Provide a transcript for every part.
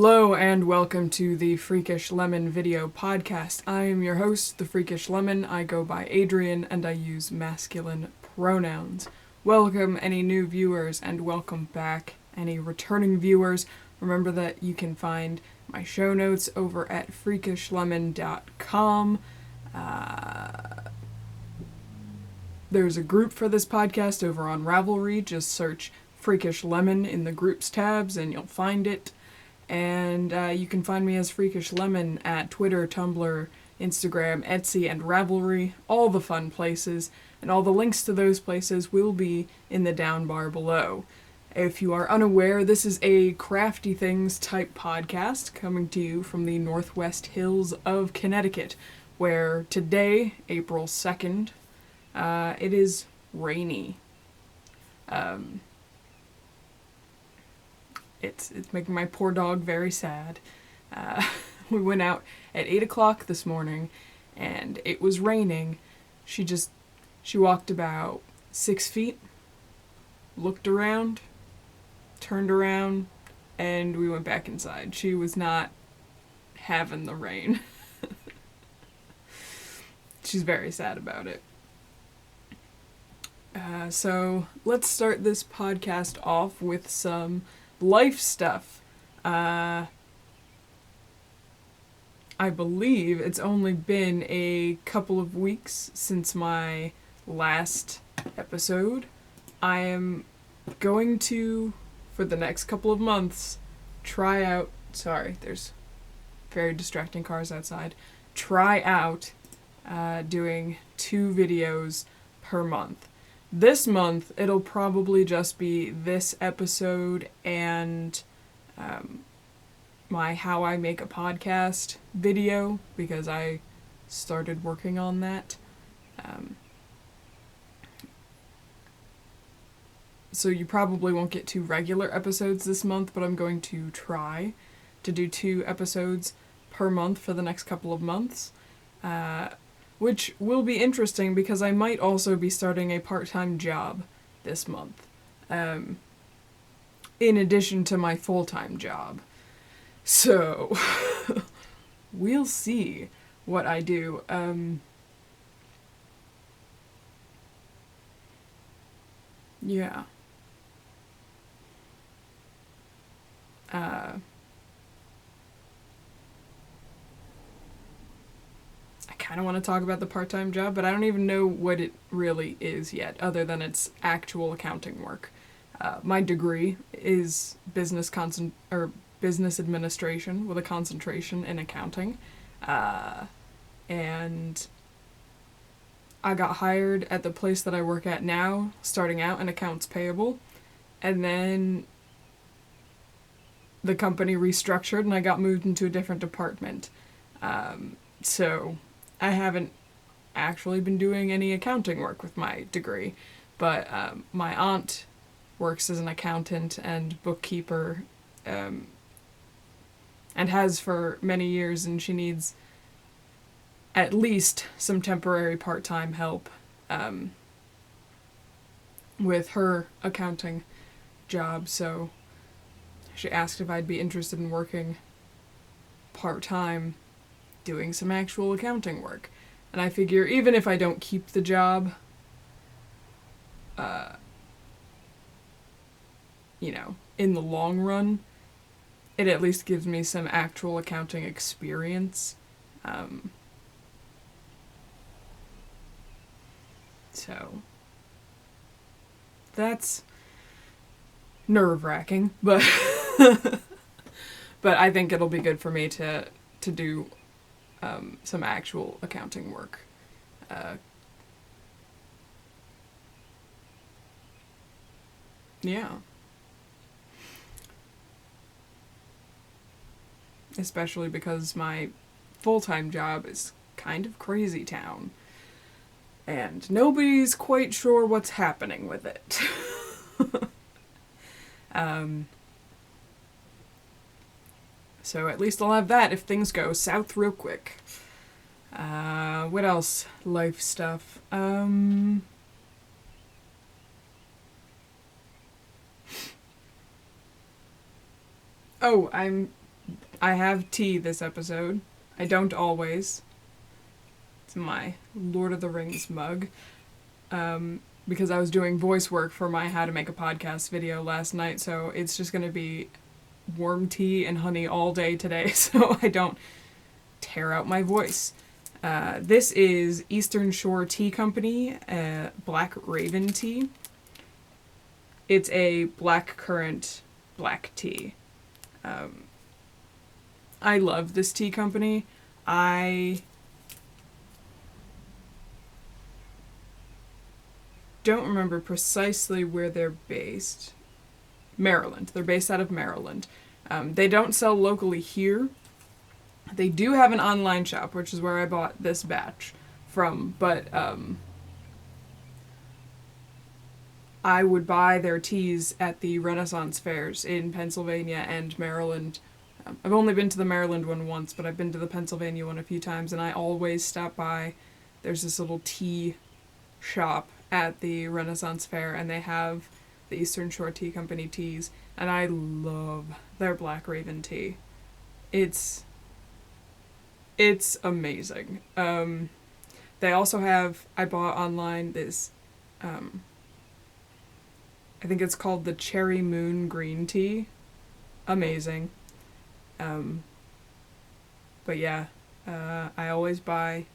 Hello and welcome to the Freakish Lemon video podcast. I am your host, the Freakish Lemon. I go by Adrian and I use masculine pronouns. Welcome any new viewers and welcome back any returning viewers. Remember that you can find my show notes over at freakishlemon.com. There's a group for this podcast over on Ravelry. Just search Freakish Lemon in the groups tabs and you'll find it. And you can find me as Freakish Lemon at Twitter, Tumblr, Instagram, Etsy, and Ravelry, all the fun places, and all the links to those places will be in the down bar below. If you are unaware, this is a crafty things type podcast coming to you from the Northwest Hills of Connecticut, where today, April 2nd, it is rainy. It's making my poor dog very sad. We went out at 8 o'clock this morning, and it was raining. She walked about 6 feet, looked around, turned around, and we went back inside. She was not having the rain. She's very sad about it. So let's start this podcast off with some life stuff. I believe it's only been a couple of weeks since my last episode. I am going to, for the next couple of months, try out, sorry, there's very distracting cars outside, try out doing 2 videos per month. This month, it'll probably just be this episode and my How I Make a Podcast video, because I started working on that. So you probably won't get 2 regular episodes this month, but I'm going to try to do 2 episodes per month for the next couple of months. Which will be interesting because I might also be starting a part-time job this month, in addition to my full-time job. So, we'll see what I do. Yeah. I kind of want to talk about the part-time job, but I don't even know what it really is yet, other than it's actual accounting work. My degree is business administration with a concentration in accounting, and I got hired at the place that I work at now, starting out in accounts payable, and then the company restructured and I got moved into a different department. So I haven't actually been doing any accounting work with my degree, but my aunt works as an accountant and bookkeeper, and has for many years, and she needs at least some temporary part-time help with her accounting job, so she asked if I'd be interested in working part-time doing some actual accounting work. And I figure even if I don't keep the job, in the long run, it at least gives me some actual accounting experience. So that's nerve-wracking, but but I think it'll be good for me to do some actual accounting work. Yeah. Especially because my full-time job is kind of crazy town, and nobody's quite sure what's happening with it. So at least I'll have that if things go south real quick. What else? Life stuff. Oh, I'm I have tea this episode. I don't always. It's my Lord of the Rings mug. Because I was doing voice work for my How to Make a Podcast video last night, so it's just going to be warm tea and honey all day today, so I don't tear out my voice. This is Eastern Shore Tea Company, Black Raven tea. It's a blackcurrant black tea. I love this tea company. I don't remember precisely where they're based. Maryland. They're based out of Maryland. They don't sell locally here. They do have an online shop, which is where I bought this batch from, but I would buy their teas at the Renaissance fairs in Pennsylvania and Maryland. I've only been to the Maryland one once, but I've been to the Pennsylvania one a few times, and I always stop by. There's this little tea shop at the Renaissance fair, and they have the Eastern Shore Tea Company teas, and I love their Black Raven tea. It's amazing. They also have, I bought online this, I think it's called the Cherry Moon Green Tea. Amazing. But yeah, I always buy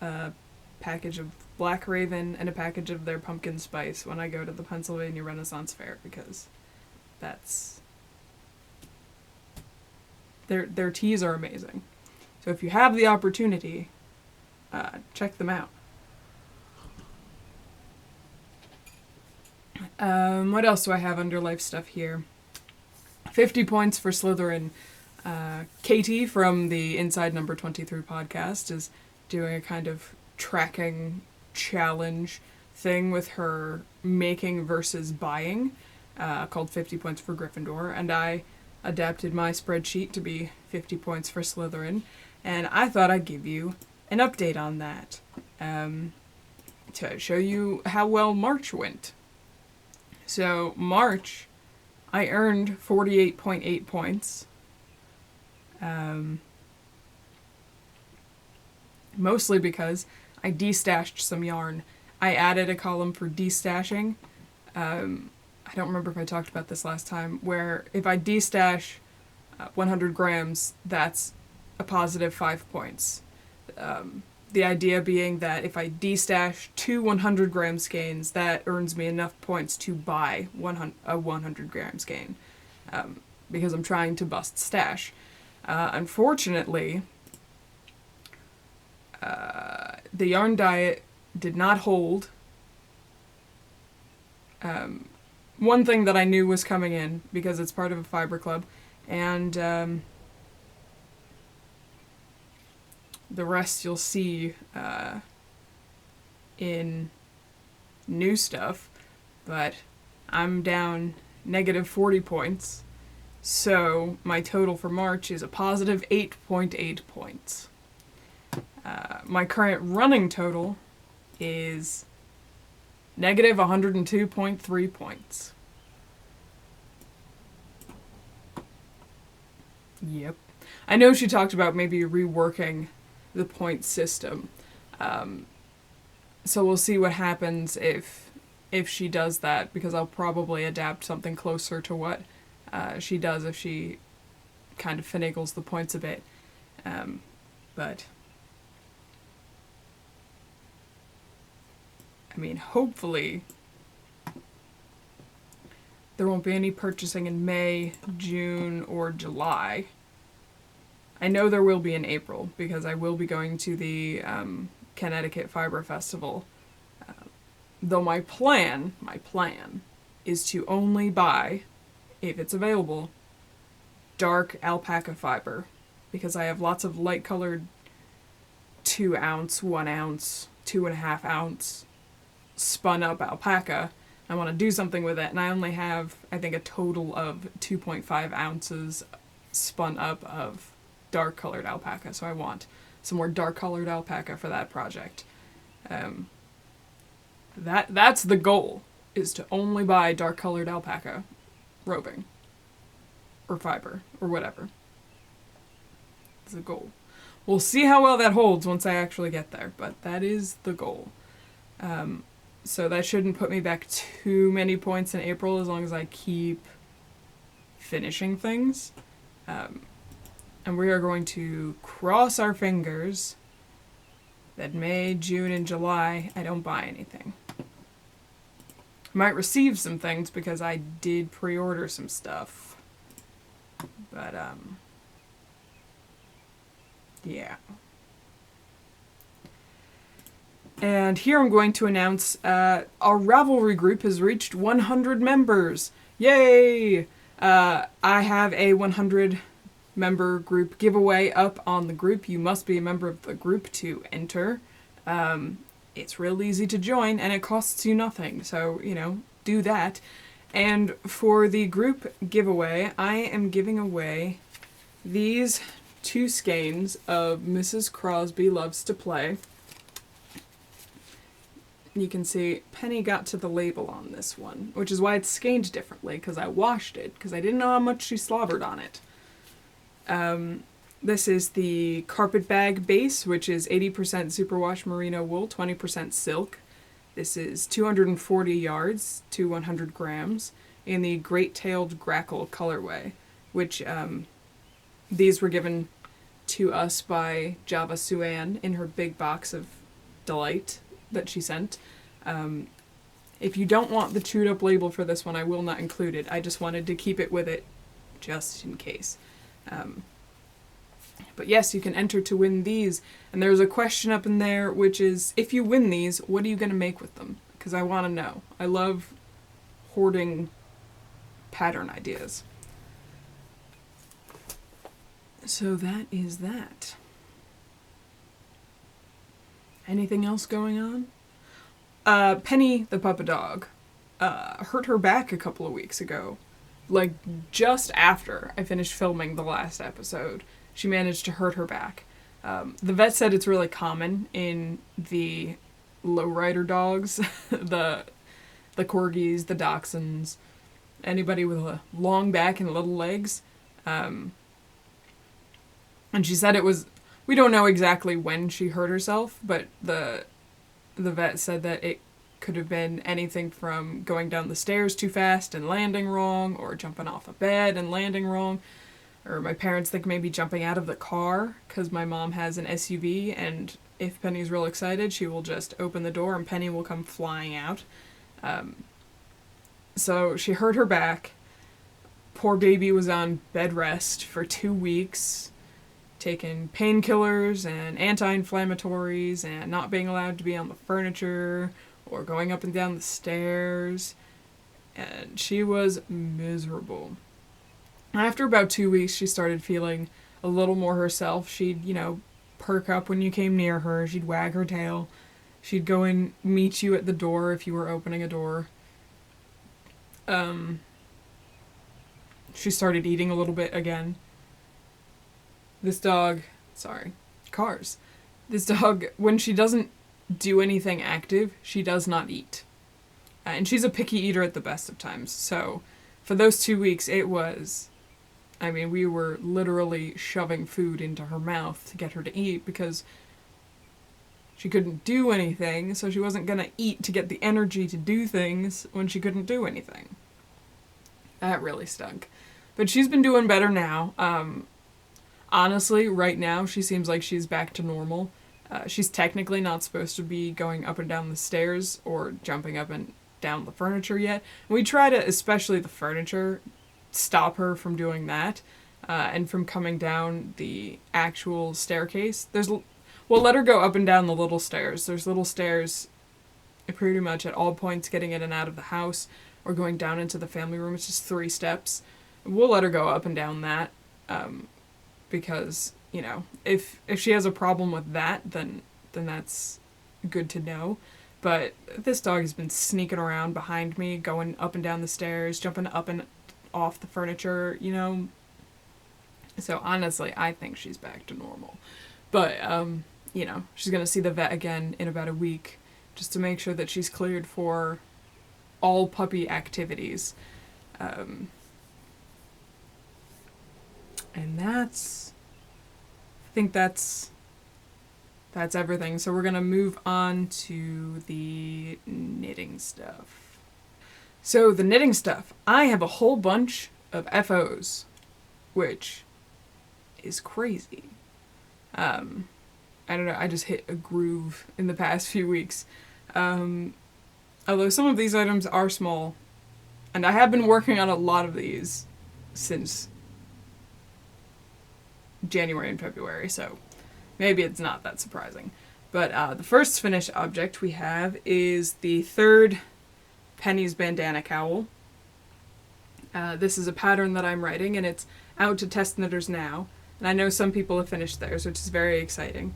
a package of Black Raven and a package of their pumpkin spice when I go to the Pennsylvania Renaissance Fair, because that's... Their teas are amazing. So if you have the opportunity, check them out. What else do I have under life stuff here? 50 points for Slytherin. Katie from the Inside Number 23 podcast is doing a kind of tracking challenge thing with her making versus buying, called 50 points for Gryffindor, and I adapted my spreadsheet to be 50 points for Slytherin, and I thought I'd give you an update on that, to show you how well March went. So March, I earned 48.8 points. Mostly because I destashed some yarn. I added a column for destashing. I don't remember if I talked about this last time, where if I destash 100 grams, that's a positive 5 points. The idea being that if I destash 2 100 gram skeins, that earns me enough points to buy a 100 gram skein, because I'm trying to bust stash. Unfortunately, the yarn diet did not hold. One thing that I knew was coming in, because it's part of a fiber club, and the rest you'll see in new stuff, but I'm down negative 40 points, so my total for March is a positive 8.8 points. My current running total is negative 102.3 points. Yep. I know she talked about maybe reworking the point system. So we'll see what happens if she does that, because I'll probably adapt something closer to what she does if she kind of finagles the points a bit. But I mean, hopefully there won't be any purchasing in May, June, or July. I know there will be in April, because I will be going to the Connecticut Fiber Festival. Though my plan is to only buy, if it's available, dark alpaca fiber, because I have lots of light-colored 2 ounce, 1 ounce, 2.5 ounce spun-up alpaca. I want to do something with it, and I only have, I think, a total of 2.5 ounces spun up of dark-colored alpaca, so I want some more dark-colored alpaca for that project. That's the goal, is to only buy dark-colored alpaca roving, or fiber, or whatever. That's the goal. We'll see how well that holds once I actually get there, but that is the goal. So that shouldn't put me back too many points in April as long as I keep finishing things. And we are going to cross our fingers that May, June, and July I don't buy anything. I might receive some things because I did pre-order some stuff. But, yeah. And here I'm going to announce our Ravelry group has reached 100 members. Yay! I have a 100 member group giveaway up on the group. You must be a member of the group to enter. It's real easy to join and it costs you nothing. So, do that. And for the group giveaway, I am giving away these 2 skeins of Mrs. Crosby Loves to Play. You can see Penny got to the label on this one, which is why it's skeined differently, because I washed it, because I didn't know how much she slobbered on it. This is the carpet bag base, which is 80% superwash merino wool, 20% silk. This is 240 yards to 100 grams in the great-tailed grackle colorway, which these were given to us by Java Suan in her big box of delight that she sent. If you don't want the chewed up label for this one, I will not include it. I just wanted to keep it with it just in case. But yes, you can enter to win these. And there's a question up in there, which is, if you win these, what are you going to make with them? Because I want to know. I love hoarding pattern ideas. So that is that. Anything else going on? Penny, the puppy dog, hurt her back a couple of weeks ago. Like, just after I finished filming the last episode, she managed to hurt her back. The vet said it's really common in the lowrider dogs, the corgis, the dachshunds, anybody with a long back and little legs. And she said it was, we don't know exactly when she hurt herself, but the vet said that it could have been anything from going down the stairs too fast and landing wrong, or jumping off a bed and landing wrong. Or my parents think maybe jumping out of the car, because my mom has an SUV, and if Penny's real excited, she will just open the door and Penny will come flying out. So she hurt her back. Poor baby was on bed rest for 2 weeks, taking painkillers and anti-inflammatories and not being allowed to be on the furniture or going up and down the stairs. And she was miserable. After about 2 weeks, she started feeling a little more herself. She'd, perk up when you came near her. She'd wag her tail. She'd go and meet you at the door if you were opening a door. She started eating a little bit again. This dog, cars. This dog, when she doesn't do anything active, she does not eat. And she's a picky eater at the best of times. So for those 2 weeks, we were literally shoving food into her mouth to get her to eat because she couldn't do anything, so she wasn't going to eat to get the energy to do things when she couldn't do anything. That really stunk. But she's been doing better now. Honestly, right now, she seems like she's back to normal. She's technically not supposed to be going up and down the stairs or jumping up and down the furniture yet. We try to, especially the furniture, stop her from doing that and from coming down the actual staircase. We'll let her go up and down the little stairs. There's little stairs pretty much at all points getting in and out of the house or going down into the family room. It's just 3 steps. We'll let her go up and down that because, if she has a problem with that, then that's good to know. But this dog has been sneaking around behind me, going up and down the stairs, jumping up and off the furniture, So honestly, I think she's back to normal. But, she's going to see the vet again in about a week just to make sure that she's cleared for all puppy activities. And that's think that's everything. So we're going to move on to the knitting stuff. So the knitting stuff, I have a whole bunch of FOs, which is crazy. I don't know, I just hit a groove in the past few weeks. Although some of these items are small, and I have been working on a lot of these since January and February, so maybe it's not that surprising. But the first finished object we have is the third Penny's bandana cowl. This is a pattern that I'm writing, and it's out to test knitters now. And I know some people have finished theirs, which is very exciting.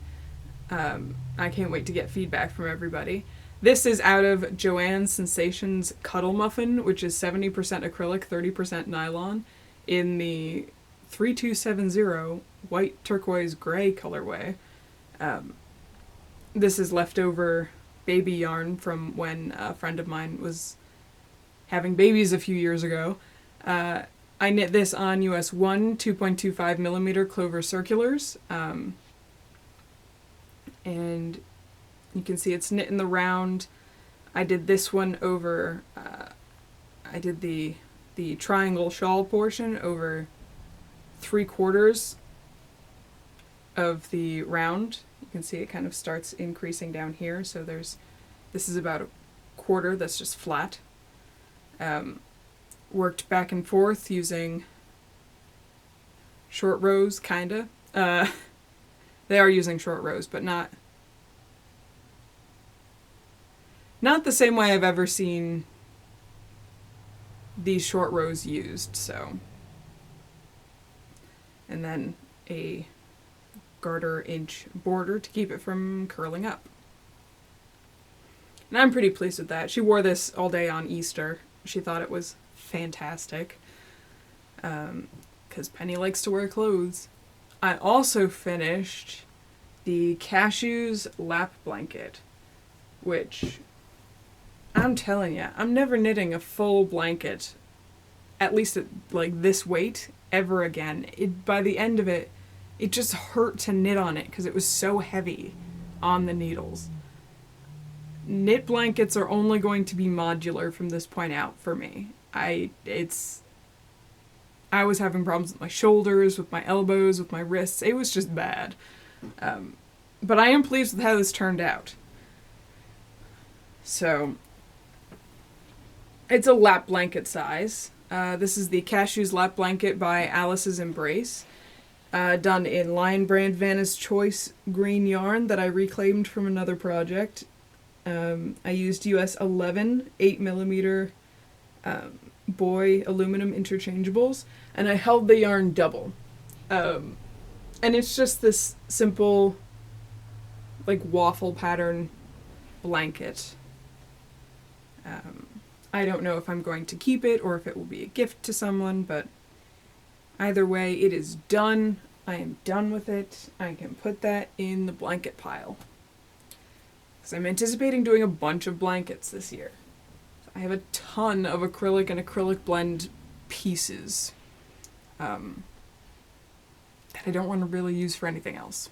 I can't wait to get feedback from everybody. This is out of Joanne's Sensations Cuddle Muffin, which is 70% acrylic, 30% nylon, in the 3270 white turquoise gray colorway. This is leftover baby yarn from when a friend of mine was having babies a few years ago. I knit this on US 1 2.25 millimeter clover circulars, and you can see it's knit in the round. I did this one over, I did the triangle shawl portion over 3/4 of the round. You can see it kind of starts increasing down here, so this is about 1/4 that's just flat. Worked back and forth using short rows, kinda. They are using short rows, but not the same way I've ever seen these short rows used, so. And then a garter inch border to keep it from curling up. And I'm pretty pleased with that. She wore this all day on Easter. She thought it was fantastic. Because Penny likes to wear clothes. I also finished the Cashews lap blanket, which, I'm telling you, I'm never knitting a full blanket, at least at like this weight, ever again. By the end of it, it just hurt to knit on it because it was so heavy on the needles. Knit blankets are only going to be modular from this point out for me. I was having problems with my shoulders, with my elbows, with my wrists. It was just bad. But I am pleased with how this turned out. So, it's a lap blanket size. This is the Cashews lap blanket by Alice's Embrace. Done in Lion Brand Vanna's Choice green yarn that I reclaimed from another project. I used US 11 8mm Boy aluminum interchangeables, and I held the yarn double. And it's just this simple, like, waffle pattern blanket. I don't know if I'm going to keep it or if it will be a gift to someone, but either way, it is done. I am done with it. I can put that in the blanket pile. Because I'm anticipating doing a bunch of blankets this year. I have a ton of acrylic and acrylic blend pieces that I don't want to really use for anything else.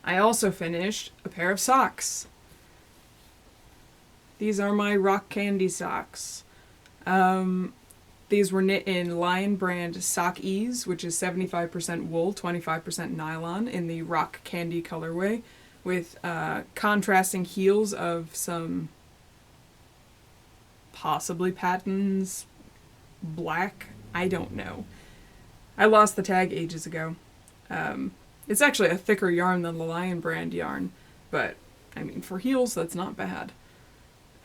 I also finished a pair of socks. These are my Rock Candy socks. These were knit in Lion Brand Sock Ease, which is 75% wool, 25% nylon in the Rock Candy colorway, with contrasting heels of some possibly Patton's black. I don't know. I lost the tag ages ago. It's actually a thicker yarn than the Lion Brand yarn, but I mean, for heels, that's not bad.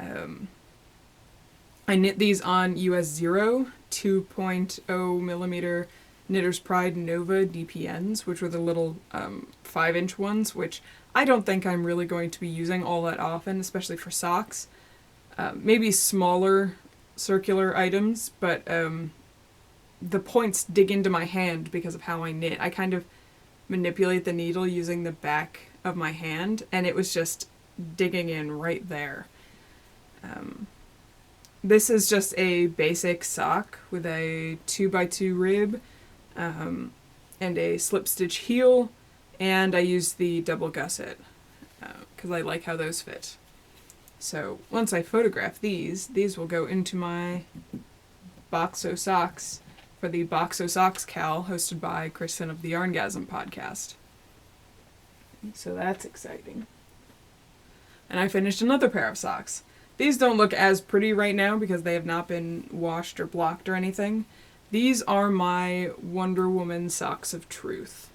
I knit these on US 0 2.0 millimeter Knitter's Pride Nova DPNs, which were the little 5-inch ones, which I don't think I'm really going to be using all that often, especially for socks. Maybe smaller circular items, but the points dig into my hand because of how I knit. I kind of manipulate the needle using the back of my hand, and it was just digging in right there. This is just a basic sock with a 2x2 rib. and a slip stitch heel, and I used the double gusset because I like how those fit. So once I photograph these will go into my Box O Socks for the Box O Socks Cal hosted by Kristen of the Yarngasm podcast. So that's exciting. And I finished another pair of socks. These don't look as pretty right now because they have not been washed or blocked or anything. These are my Wonder Woman Socks of Truth.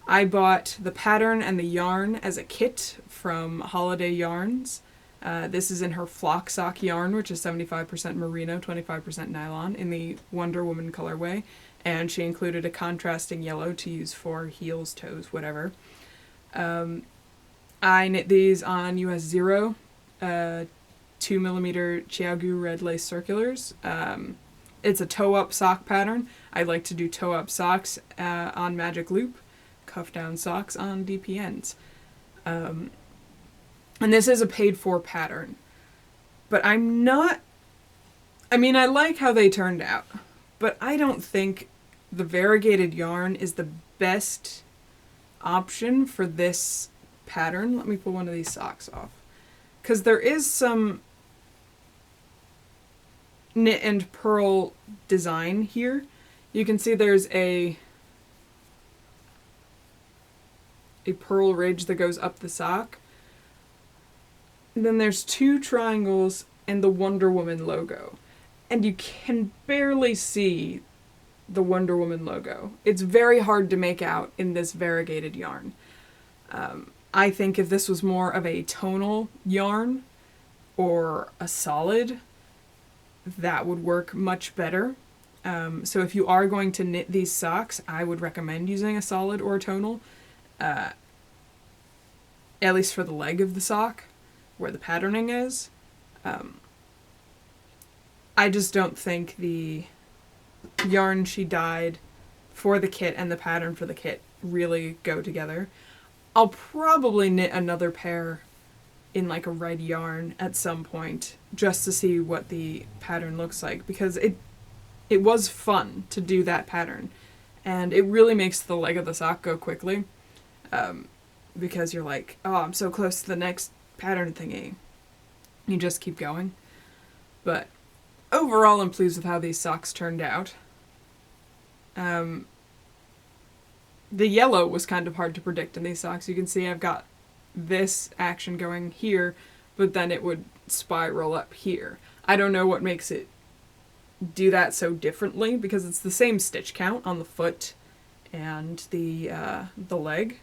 I bought the pattern and the yarn as a kit from Holiday Yarns. This is in her flock sock yarn, which is 75% merino, 25% nylon, in the Wonder Woman colorway. And she included a contrasting yellow to use for heels, toes, whatever. I knit these on US 0, 2mm Chiaogu red lace circulars. It's a toe-up sock pattern. I like to do toe-up socks on Magic Loop, cuff-down socks on DPNs. And this is a paid-for pattern. But I like how they turned out, but I don't think the variegated yarn is the best option for this pattern. Let me pull one of these socks off. Because there is some knit and purl design here. You can see there's a purl ridge that goes up the sock. And then there's two triangles and the Wonder Woman logo. And you can barely see the Wonder Woman logo. It's very hard to make out in this variegated yarn. I think if this was more of a tonal yarn or a solid, that would work much better. So if you are going to knit these socks, I would recommend using a solid or a tonal, at least for the leg of the sock, where the patterning is. I just don't think the yarn she dyed for the kit and the pattern for the kit really go together. I'll probably knit another pair in like a red yarn at some point just to see what the pattern looks like, because it was fun to do that pattern, and it really makes the leg of the sock go quickly, because you're like, oh, I'm so close to the next pattern thingy. You just keep going. But overall, I'm pleased with how these socks turned out. The yellow was kind of hard to predict in these socks. You can see I've got this action going here, but then it would spiral up here. I don't know what makes it do that so differently, because it's the same stitch count on the foot and the leg.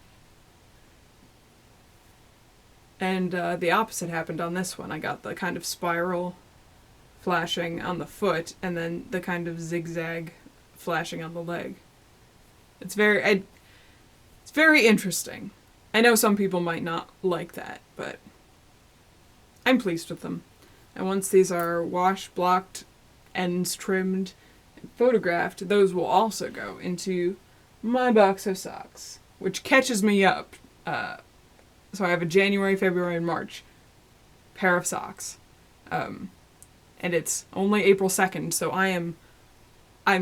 And the opposite happened on this one. I got the kind of spiral flashing on the foot, and then the kind of zigzag flashing on the leg. It's very interesting. I know some people might not like that, but I'm pleased with them. And once these are washed, blocked, ends trimmed, and photographed, those will also go into my box of socks, which catches me up. So I have a January, February, and March pair of socks. And it's only April 2nd, so I'm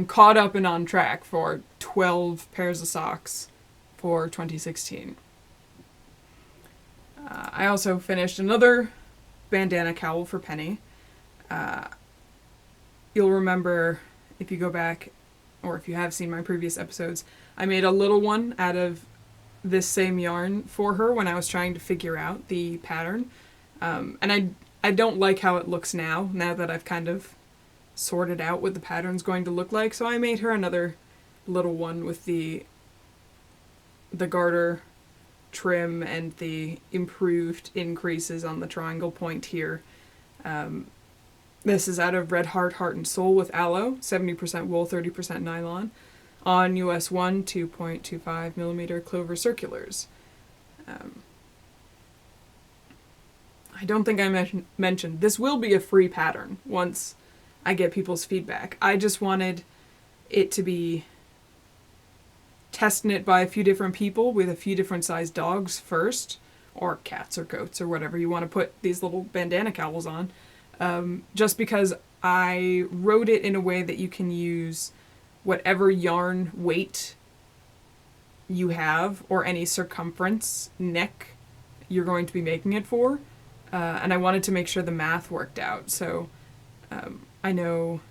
caught up and on track for 12 pairs of socks for 2016. I also finished another bandana cowl for Penny. You'll remember, if you go back, or if you have seen my previous episodes, I made a little one out of this same yarn for her when I was trying to figure out the pattern. And I don't like how it looks now that I've kind of sorted out what the pattern's going to look like, so I made her another little one with the garter trim and the improved increases on the triangle point here. This is out of Red Heart, Heart and Soul with Aloe, 70% wool, 30% nylon, on US 1 2.25mm clover circulars. I don't think I mentioned, this will be a free pattern once I get people's feedback. I just wanted it to be test knit by a few different people with a few different sized dogs first, or cats or goats or whatever you want to put these little bandana cowls on, just because I wrote it in a way that you can use whatever yarn weight you have or any circumference neck you're going to be making it for. And I wanted to make sure the math worked out. So I know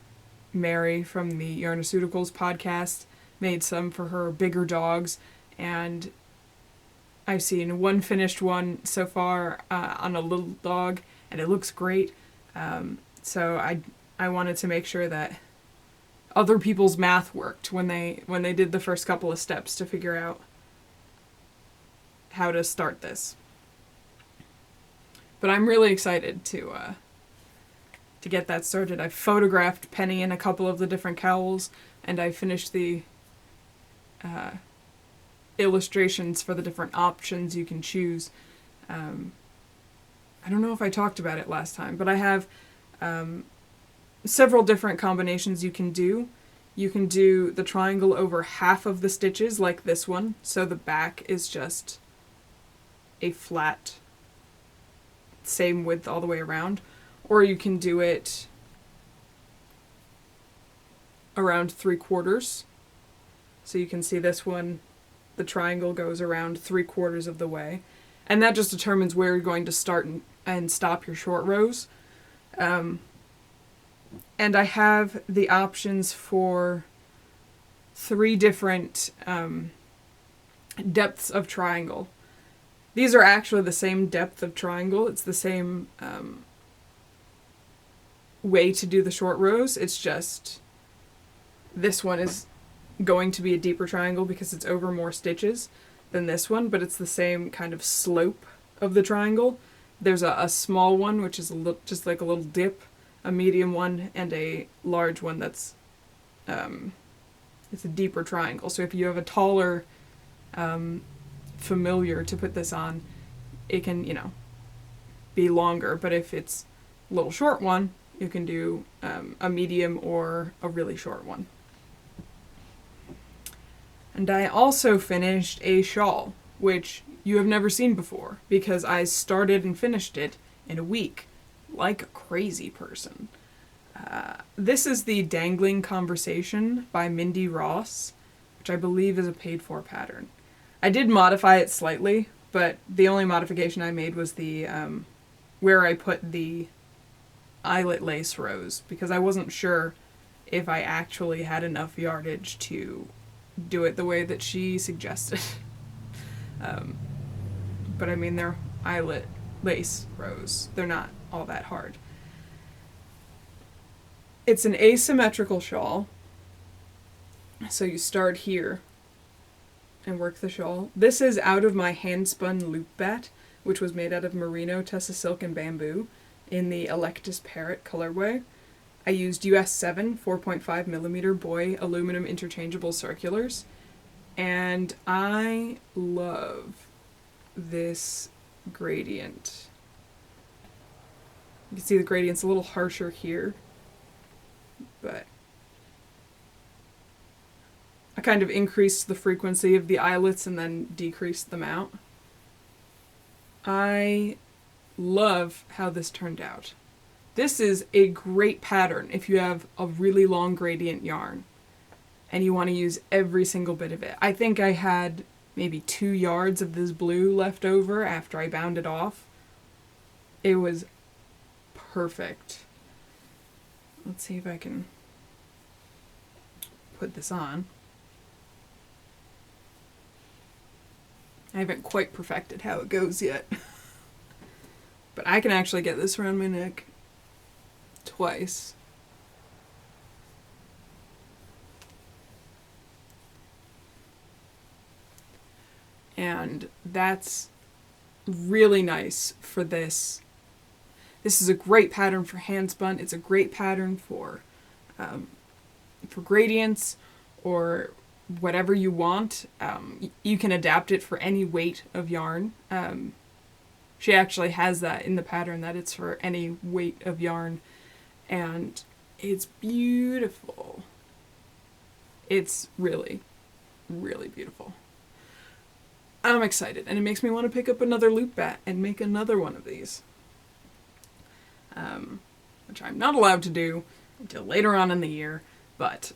Mary from the Yarnaceuticals podcast made some for her bigger dogs, and I've seen one finished one so far on a little dog, and it looks great. So I wanted to make sure that other people's math worked when they did the first couple of steps to figure out how to start this. But I'm really excited to get that started. I've photographed Penny in a couple of the different cowls, and I finished the illustrations for the different options you can choose. I don't know if I talked about it last time, but I have several different combinations you can do. You can do the triangle over half of the stitches, like this one, so the back is just a flat, same width all the way around. Or you can do it around 3/4. So you can see this one, the triangle goes around 3/4 of the way. And that just determines where you're going to start and stop your short rows. And I have the options for 3 different depths of triangle. These are actually the same depth of triangle. It's the same way to do the short rows. It's just this one is going to be a deeper triangle because it's over more stitches than this one, but it's the same kind of slope of the triangle. There's a small one, which is just like a little dip, a medium one, and a large one that's it's a deeper triangle. So if you have a taller familiar to put this on, it can, be longer, but if it's a little short one, you can do a medium or a really short one. And I also finished a shawl, which you have never seen before, because I started and finished it in a week, like a crazy person. This is the Dangling Conversation by Mindy Ross, which I believe is a paid-for pattern. I did modify it slightly, but the only modification I made was the where I put the eyelet lace rows, because I wasn't sure if I actually had enough yardage to do it the way that she suggested. But I mean, they're eyelet lace rows. They're not all that hard. It's an asymmetrical shawl. So you start here and work the shawl. This is out of my hand-spun loop bat, which was made out of merino, tessa silk, and bamboo in the Electus Parrot colorway. I used US 7 4.5 millimeter Boy aluminum interchangeable circulars, and I love this gradient. You can see the gradient's a little harsher here, but I kind of increased the frequency of the eyelets and then decreased them out. I love how this turned out. This is a great pattern if you have a really long gradient yarn and you want to use every single bit of it. I think I had maybe 2 yards of this blue left over after I bound it off. It was perfect. Let's see if I can put this on. I haven't quite perfected how it goes yet. But I can actually get this around my neck twice. And that's really nice for this. This is a great pattern for handspun. It's a great pattern for gradients or whatever you want. You can adapt it for any weight of yarn. She actually has that in the pattern, that it's for any weight of yarn, and it's beautiful. It's really, really beautiful. I'm excited, and it makes me want to pick up another loop bat and make another one of these, which I'm not allowed to do until later on in the year, but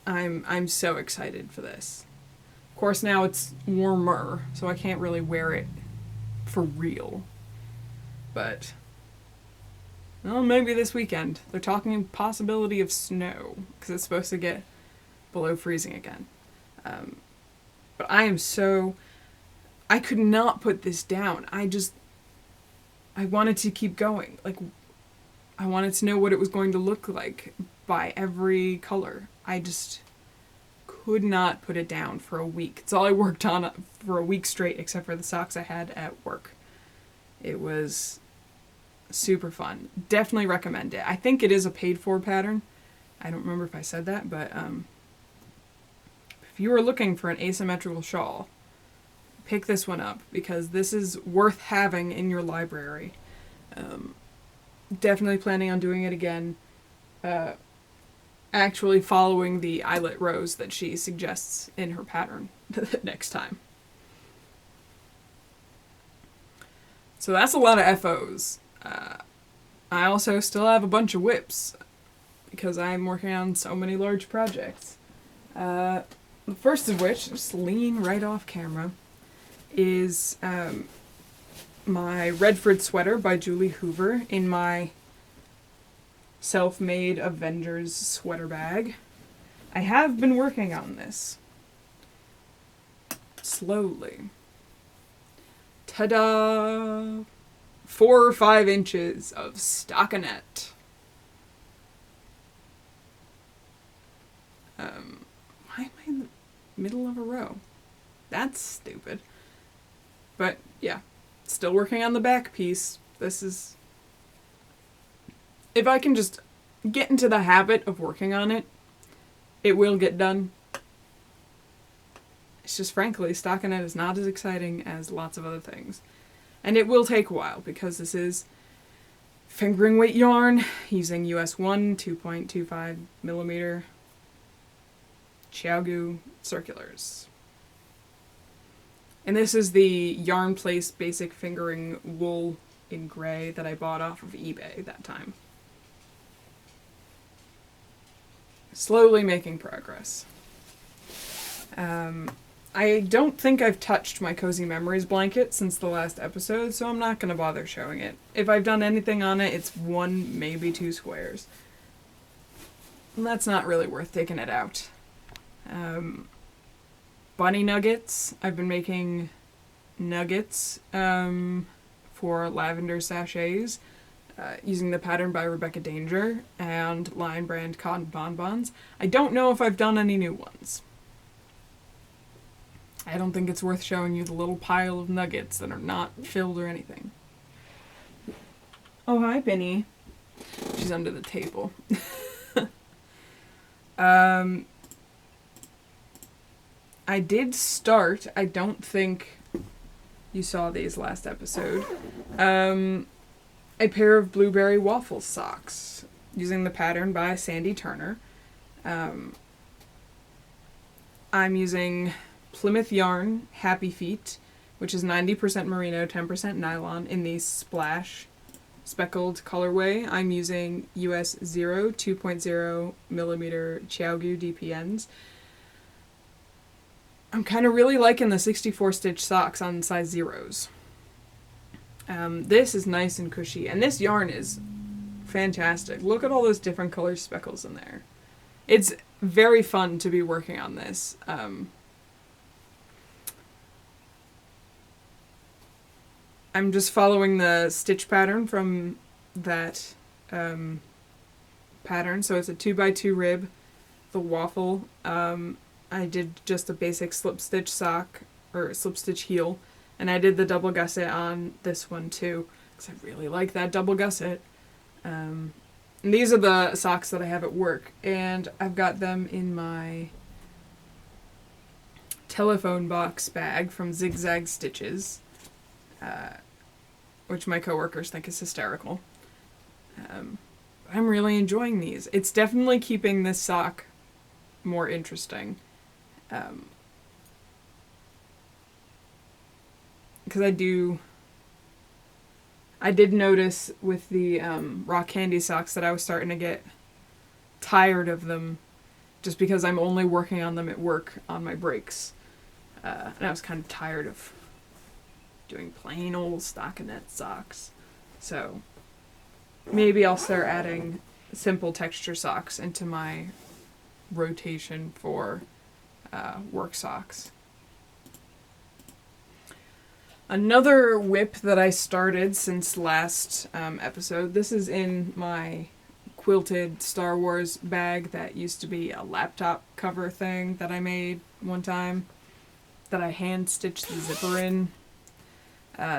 I'm so excited for this. Of course, now it's warmer, so I can't really wear it for real. But, well, maybe this weekend. They're talking possibility of snow, because it's supposed to get below freezing again. But I could not put this down. I wanted to keep going. Like, I wanted to know what it was going to look like by every color. I just could not put it down for a week. It's all I worked on for a week straight, except for the socks I had at work. It was super fun. Definitely recommend it. I think it is a paid-for pattern. I don't remember if I said that, but if you are looking for an asymmetrical shawl, pick this one up, because this is worth having in your library. Definitely planning on doing it again. Actually following the eyelet rows that she suggests in her pattern next time. So that's a lot of FOs. I also still have a bunch of whips, because I'm working on so many large projects. The first of which, just lean right off camera, is my Redford sweater by Julie Hoover in my self-made Avengers sweater bag. I have been working on this slowly. Ta-da! 4 or 5 inches of stockinette. Why am I in the middle of a row? That's stupid. But yeah, still working on the back piece. This is... If I can just get into the habit of working on it, it will get done. It's just, frankly, stockinette is not as exciting as lots of other things. And it will take a while, because this is fingering weight yarn using US 1 2.25 millimeter Xiaogu circulars. And this is the Yarn Place Basic Fingering Wool in gray that I bought off of eBay that time. Slowly making progress. I don't think I've touched my Cozy Memories blanket since the last episode, so I'm not going to bother showing it. If I've done anything on it, it's 1, maybe 2 squares. And that's not really worth taking it out. Bunny nuggets. I've been making nuggets for lavender sachets using the pattern by Rebecca Danger and Lion Brand Cotton Bonbons. I don't know if I've done any new ones. I don't think it's worth showing you the little pile of nuggets that are not filled or anything. Oh, hi, Penny. She's under the table. I did start, I don't think you saw these last episode, a pair of blueberry waffle socks using the pattern by Sandy Turner. I'm using Plymouth Yarn Happy Feet, which is 90% merino, 10% nylon in the splash speckled colorway. I'm using US 0 2.0 millimeter Xiaogu DPNs. I'm kind of really liking the 64 stitch socks on size zeros. This is nice and cushy, and this yarn is fantastic. Look at all those different color speckles in there. It's very fun to be working on this. I'm just following the stitch pattern from that pattern. So it's a 2x2 rib, the waffle. I did just a basic slip stitch sock, or slip stitch heel, and I did the double gusset on this one too, because I really like that double gusset. And these are the socks that I have at work, and I've got them in my telephone box bag from Zigzag Stitches, which my coworkers think is hysterical. I'm really enjoying these. It's definitely keeping this sock more interesting. Because I did notice with the rock candy socks that I was starting to get tired of them, just because I'm only working on them at work on my breaks. And I was kind of tired of doing plain old stockinette socks. So maybe I'll start adding simple texture socks into my rotation for work socks. Another whip that I started since last episode, this is in my quilted Star Wars bag that used to be a laptop cover thing that I made one time, that I hand stitched the zipper in.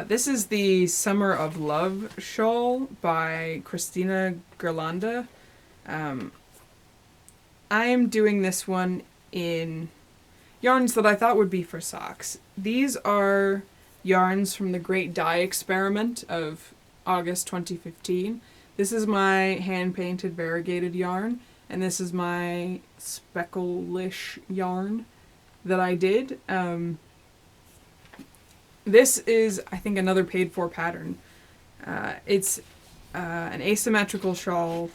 This is the Summer of Love shawl by Christina Gerlanda. I am doing this one in yarns that I thought would be for socks. These are yarns from the Great Dye Experiment of August 2015. This is my hand-painted variegated yarn, and this is my speckle-ish yarn that I did. This is, I think, another paid-for pattern. It's an asymmetrical shawl,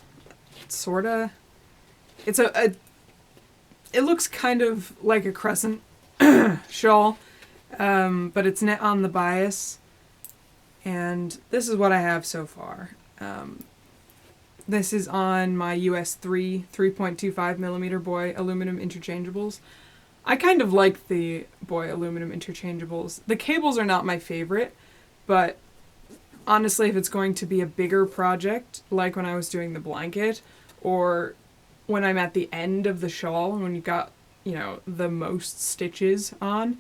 sorta. It's it looks kind of like a crescent shawl, but it's knit on the bias, and this is what I have so far. This is on my US 3.25mm Boy aluminum interchangeables. I kind of like the Boy aluminum interchangeables. The cables are not my favorite, but honestly, if it's going to be a bigger project, like when I was doing the blanket, or when I'm at the end of the shawl, when you've got, you know, the most stitches on,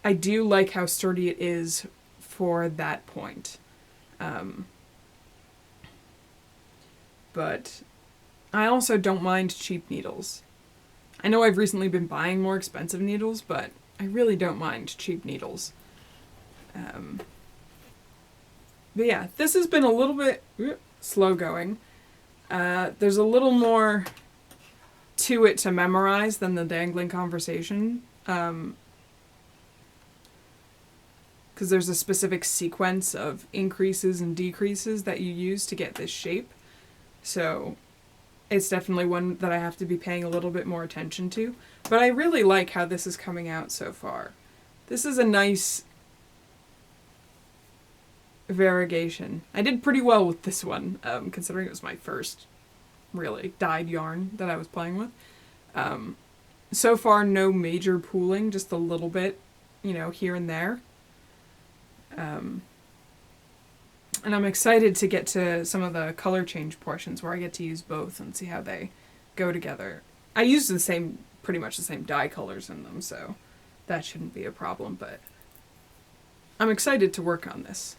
I do like how sturdy it is for that point. But I also don't mind cheap needles. I know I've recently been buying more expensive needles, but I really don't mind cheap needles. But yeah, this has been a little bit slow going. There's a little more to it to memorize than the dangling conversation. Because there's a specific sequence of increases and decreases that you use to get this shape. So it's definitely one that I have to be paying a little bit more attention to. But I really like how this is coming out so far. This is a nice variegation. I did pretty well with this one, considering it was my first really dyed yarn that I was playing with. So far, no major pooling, just a little bit, you know, here and there. And I'm excited to get to some of the color change portions where I get to use both and see how they go together. I used pretty much the same dye colors in them, so that shouldn't be a problem, but I'm excited to work on this.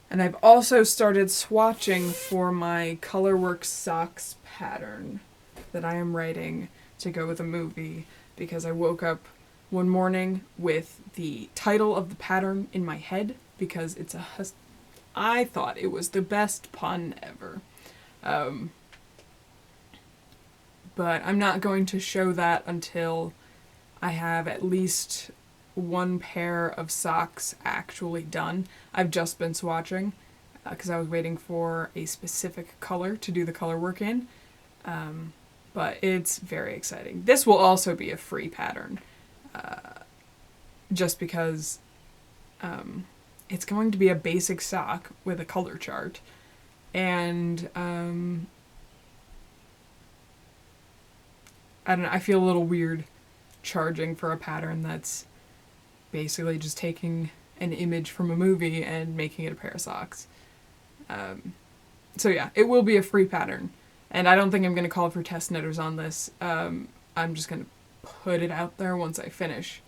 And I've also started swatching for my Colorworks socks pattern that I am writing to go with a movie, because I woke up one morning with the title of the pattern in my head, because it's I thought it was the best pun ever. But I'm not going to show that until I have at least one pair of socks actually done. I've just been swatching because I was waiting for a specific color to do the color work in. But it's very exciting. This will also be a free pattern, just because it's going to be a basic sock with a color chart, and I don't know, I feel a little weird charging for a pattern that's basically just taking an image from a movie and making it a pair of socks. So yeah, it will be a free pattern, and I don't think I'm going to call for test knitters on this. I'm just going to put it out there once I finish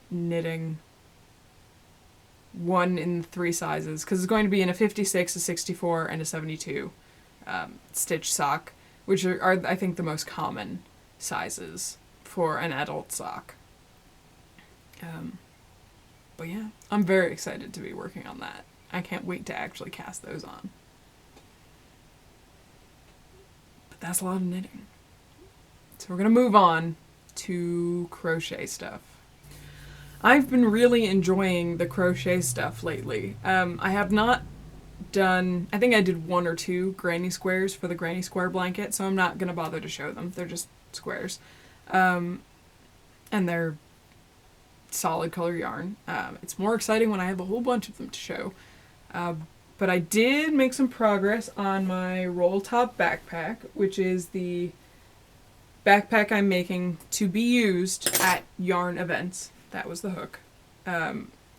knitting one in 3 sizes, because it's going to be in a 56, a 64, and a 72 stitch sock, which are I think the most common sizes for an adult sock. But yeah, I'm very excited to be working on that. I can't wait to actually cast those on. But that's a lot of knitting. So we're going to move on to crochet stuff. I've been really enjoying the crochet stuff lately. I have not done, I think I did 1 or 2 granny squares for the granny square blanket, so I'm not going to bother to show them. They're just squares. And they're solid color yarn. It's more exciting when I have a whole bunch of them to show. But I did make some progress on my roll top backpack, which is the backpack I'm making to be used at yarn events. That was the hook.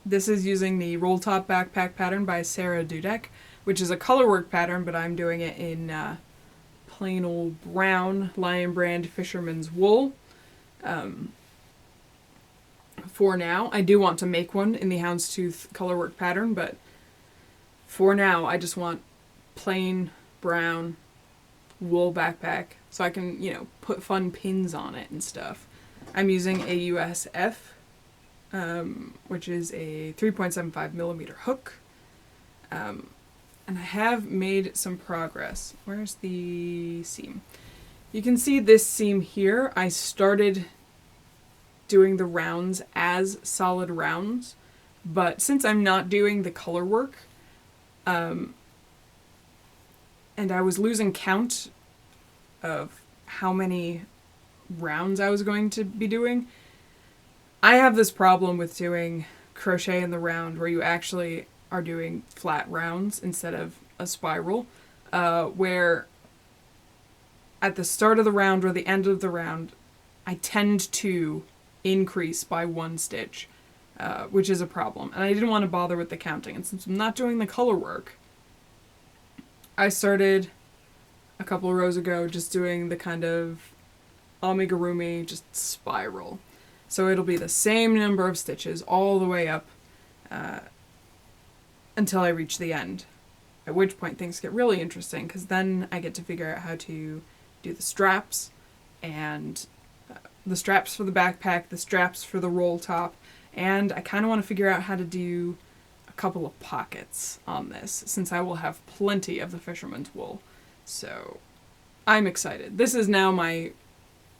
This is using the roll top backpack pattern by Sarah Dudek, which is a colorwork pattern, but I'm doing it in plain old brown Lion Brand Fisherman's wool. For now, I do want to make one in the Houndstooth colorwork pattern, but for now, I just want plain brown wool backpack so I can, put fun pins on it and stuff. I'm using a USF, which is a 3.75 millimeter hook. And I have made some progress. Where's the seam? You can see this seam here. I started doing the rounds as solid rounds, but since I'm not doing the color work, and I was losing count of how many rounds I was going to be doing, I have this problem with doing crochet in the round where you actually are doing flat rounds instead of a spiral, where at the start of the round or the end of the round, I tend to increase by 1 stitch, which is a problem. And I didn't want to bother with the counting. And since I'm not doing the color work, I started a couple of rows ago just doing the kind of amigurumi, just spiral. So it'll be the same number of stitches all the way up until I reach the end. At which point things get really interesting, because then I get to figure out how to do the straps, and the straps for the backpack, the straps for the roll top, and I kind of want to figure out how to do a couple of pockets on this, since I will have plenty of the fisherman's wool. So I'm excited. This is now my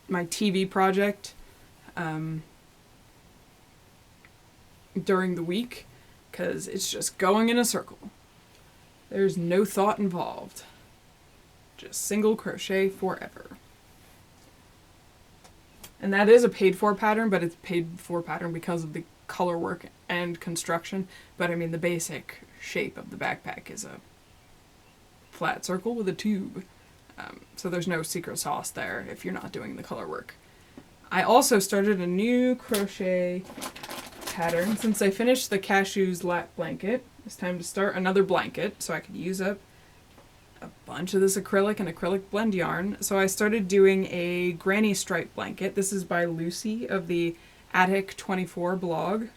TV project during the week, because it's just going in a circle. There's no thought involved. Just single crochet forever. And that is a paid-for pattern, but it's a paid-for pattern because of the color work and construction. But I mean, the basic shape of the backpack is a flat circle with a tube. So there's no secret sauce there if you're not doing the color work. I also started a new crochet pattern. Since I finished the cashews lap blanket, it's time to start another blanket so I could use up a bunch of this acrylic and acrylic blend yarn. So I started doing a granny stripe blanket. This is by Lucy of the Attic 24 blog.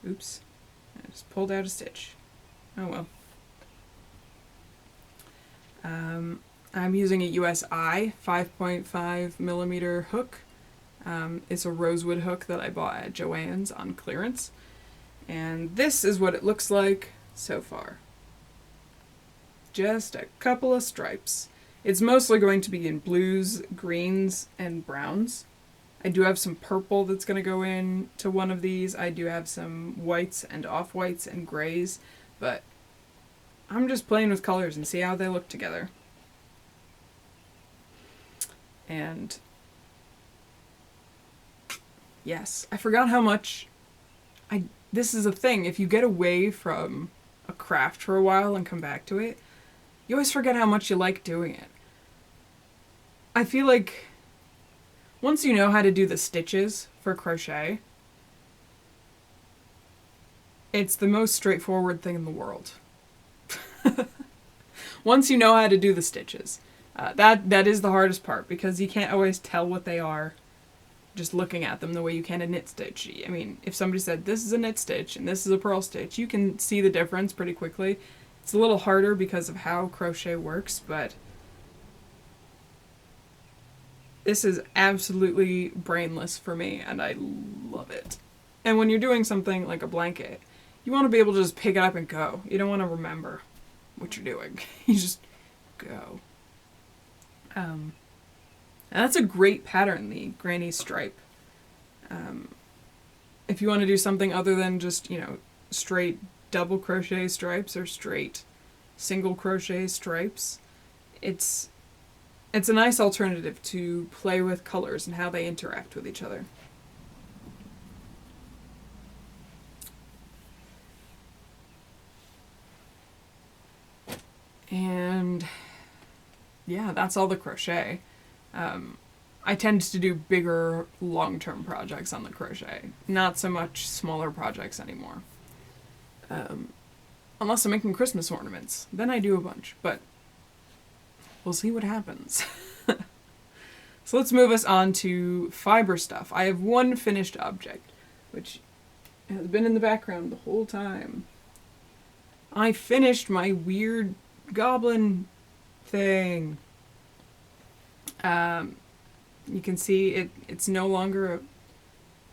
Oops, I just pulled out a stitch. Oh well. I'm using a USI 5.5 millimeter hook. It's a rosewood hook that I bought at Joann's on clearance. And this is what it looks like so far. Just a couple of stripes. It's mostly going to be in blues, greens, and browns. I do have some purple that's going to go in to one of these. I do have some whites and off-whites and grays, but I'm just playing with colors and see how they look together. And yes, I forgot how much this is a thing. If you get away from a craft for a while and come back to it, you always forget how much you like doing it. I feel like once you know how to do the stitches for crochet, it's the most straightforward thing in the world. Once you know how to do the stitches. That is the hardest part, because you can't always tell what they are just looking at them the way you can a knit stitch. I mean, if somebody said this is a knit stitch and this is a purl stitch, you can see the difference pretty quickly. It's a little harder because of how crochet works, but this is absolutely brainless for me, and I love it. And when you're doing something like a blanket, you want to be able to just pick it up and go. You don't want to remember what you're doing. You just go. And that's a great pattern, the granny stripe. If you want to do something other than just, straight double crochet stripes or straight single crochet stripes, it's it's a nice alternative to play with colors and how they interact with each other. And yeah, that's all the crochet. I tend to do bigger, long-term projects on the crochet. Not so much smaller projects anymore. Unless I'm making Christmas ornaments. Then I do a bunch, but we'll see what happens. So let's move us on to fiber stuff. I have one finished object, which has been in the background the whole time. I finished my weird goblin thing. You can see it's no longer a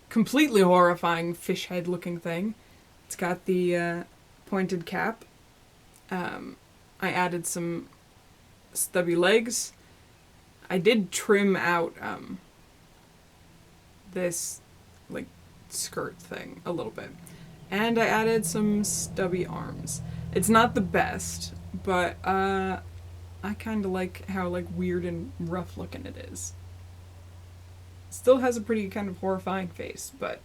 completely horrifying fish head looking thing. It's got the pointed cap. I added some stubby legs. I did trim out this like skirt thing a little bit. And I added some stubby arms. It's not the best, but I kind of like how like weird and rough looking it is. Still has a pretty kind of horrifying face, but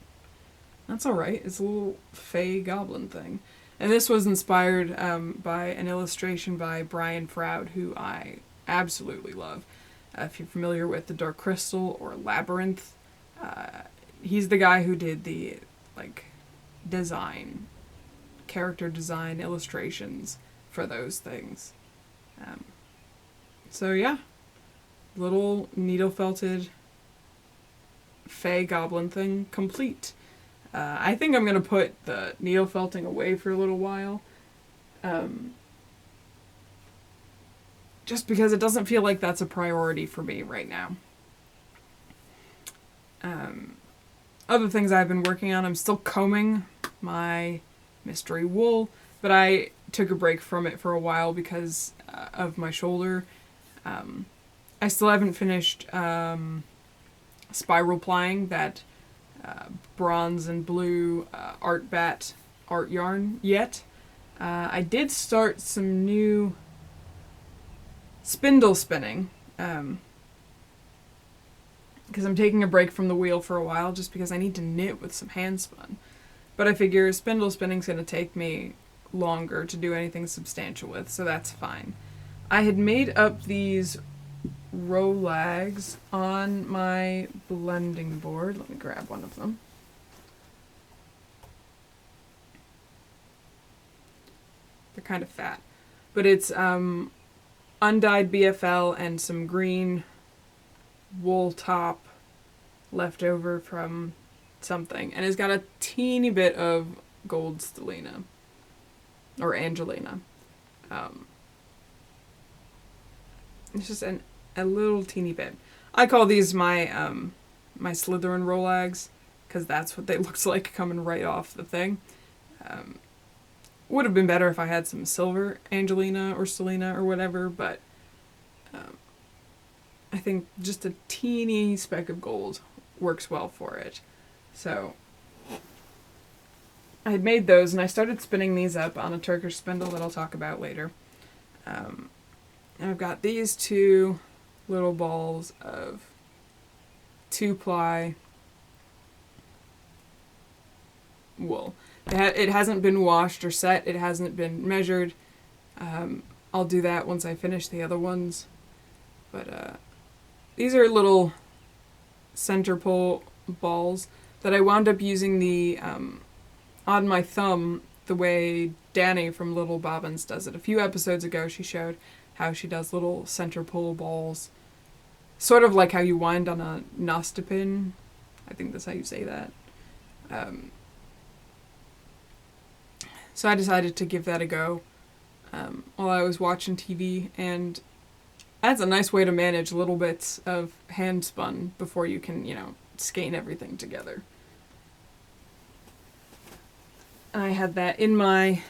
that's alright. It's a little fey goblin thing. And this was inspired by an illustration by Brian Froud, who I absolutely love. If you're familiar with The Dark Crystal or Labyrinth, he's the guy who did the like character design illustrations for those things. So yeah, little needle felted fey goblin thing complete. I think I'm going to put the needle felting away for a little while. Just because it doesn't feel like that's a priority for me right now. Other things I've been working on, I'm still combing my mystery wool, but I took a break from it for a while because of my shoulder. I still haven't finished spiral plying that bronze and blue art bat art yarn yet. I did start some new spindle spinning because I'm taking a break from the wheel for a while just because I need to knit with some hand spun. But I figure spindle spinning's going to take me longer to do anything substantial with, so that's fine. I had made up these rolags on my blending board. Let me grab one of them. They're kind of fat. But it's undyed BFL and some green wool top left over from something. And it's got a teeny bit of gold stellina. Or Angelina. It's just a little teeny bit. I call these my my Slytherin rolags because that's what they looked like coming right off the thing. Would have been better if I had some silver Angelina or Stellina or whatever, but I think just a teeny speck of gold works well for it. So I had made those and I started spinning these up on a Turkish spindle that I'll talk about later. And I've got these two little balls of 2-ply wool. It hasn't been washed or set. It hasn't been measured. I'll do that once I finish the other ones. But these are little center pole balls that I wound up using the on my thumb the way Danny from Little Bobbins does it. A few episodes ago she showed how she does little center pole balls. Sort of like how you wind on a nostopin. I think that's how you say that. So I decided to give that a go while I was watching TV, and that's a nice way to manage little bits of hand spun before you can, skein everything together. I had that in my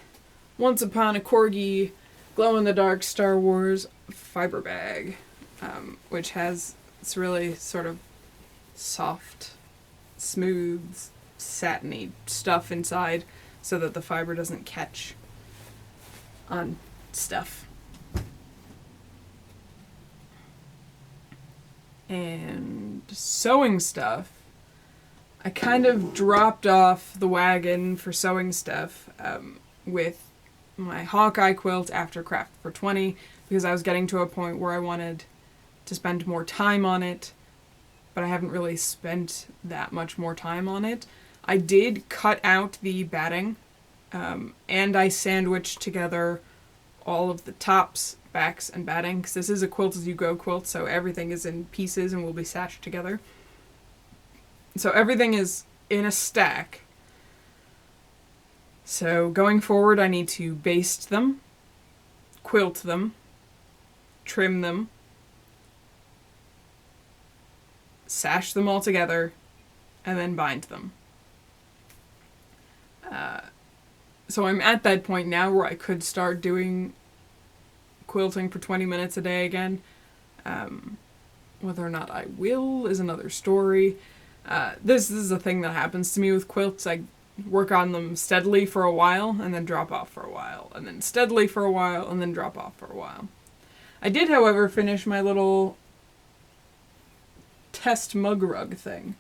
Once Upon a Corgi glow-in-the-dark Star Wars fiber bag, which has this really sort of soft, smooth, satiny stuff inside so that the fiber doesn't catch on stuff. And sewing stuff, I kind of dropped off the wagon for sewing stuff with my Hawkeye quilt after Craft for 20 because I was getting to a point where I wanted to spend more time on it, but I haven't really spent that much more time on it. I did cut out the batting, and I sandwiched together all of the tops, backs, and batting, because this is a quilt-as-you-go quilt, so everything is in pieces and will be sashed together. So everything is in a stack. So going forward, I need to baste them, quilt them, trim them, sash them all together, and then bind them. So I'm at that point now where I could start doing quilting for 20 minutes a day again. Whether or not I will is another story. This is a thing that happens to me with quilts. I work on them steadily for a while and then drop off for a while, and then steadily for a while and then drop off for a while. I did, however, finish my little test mug rug thing.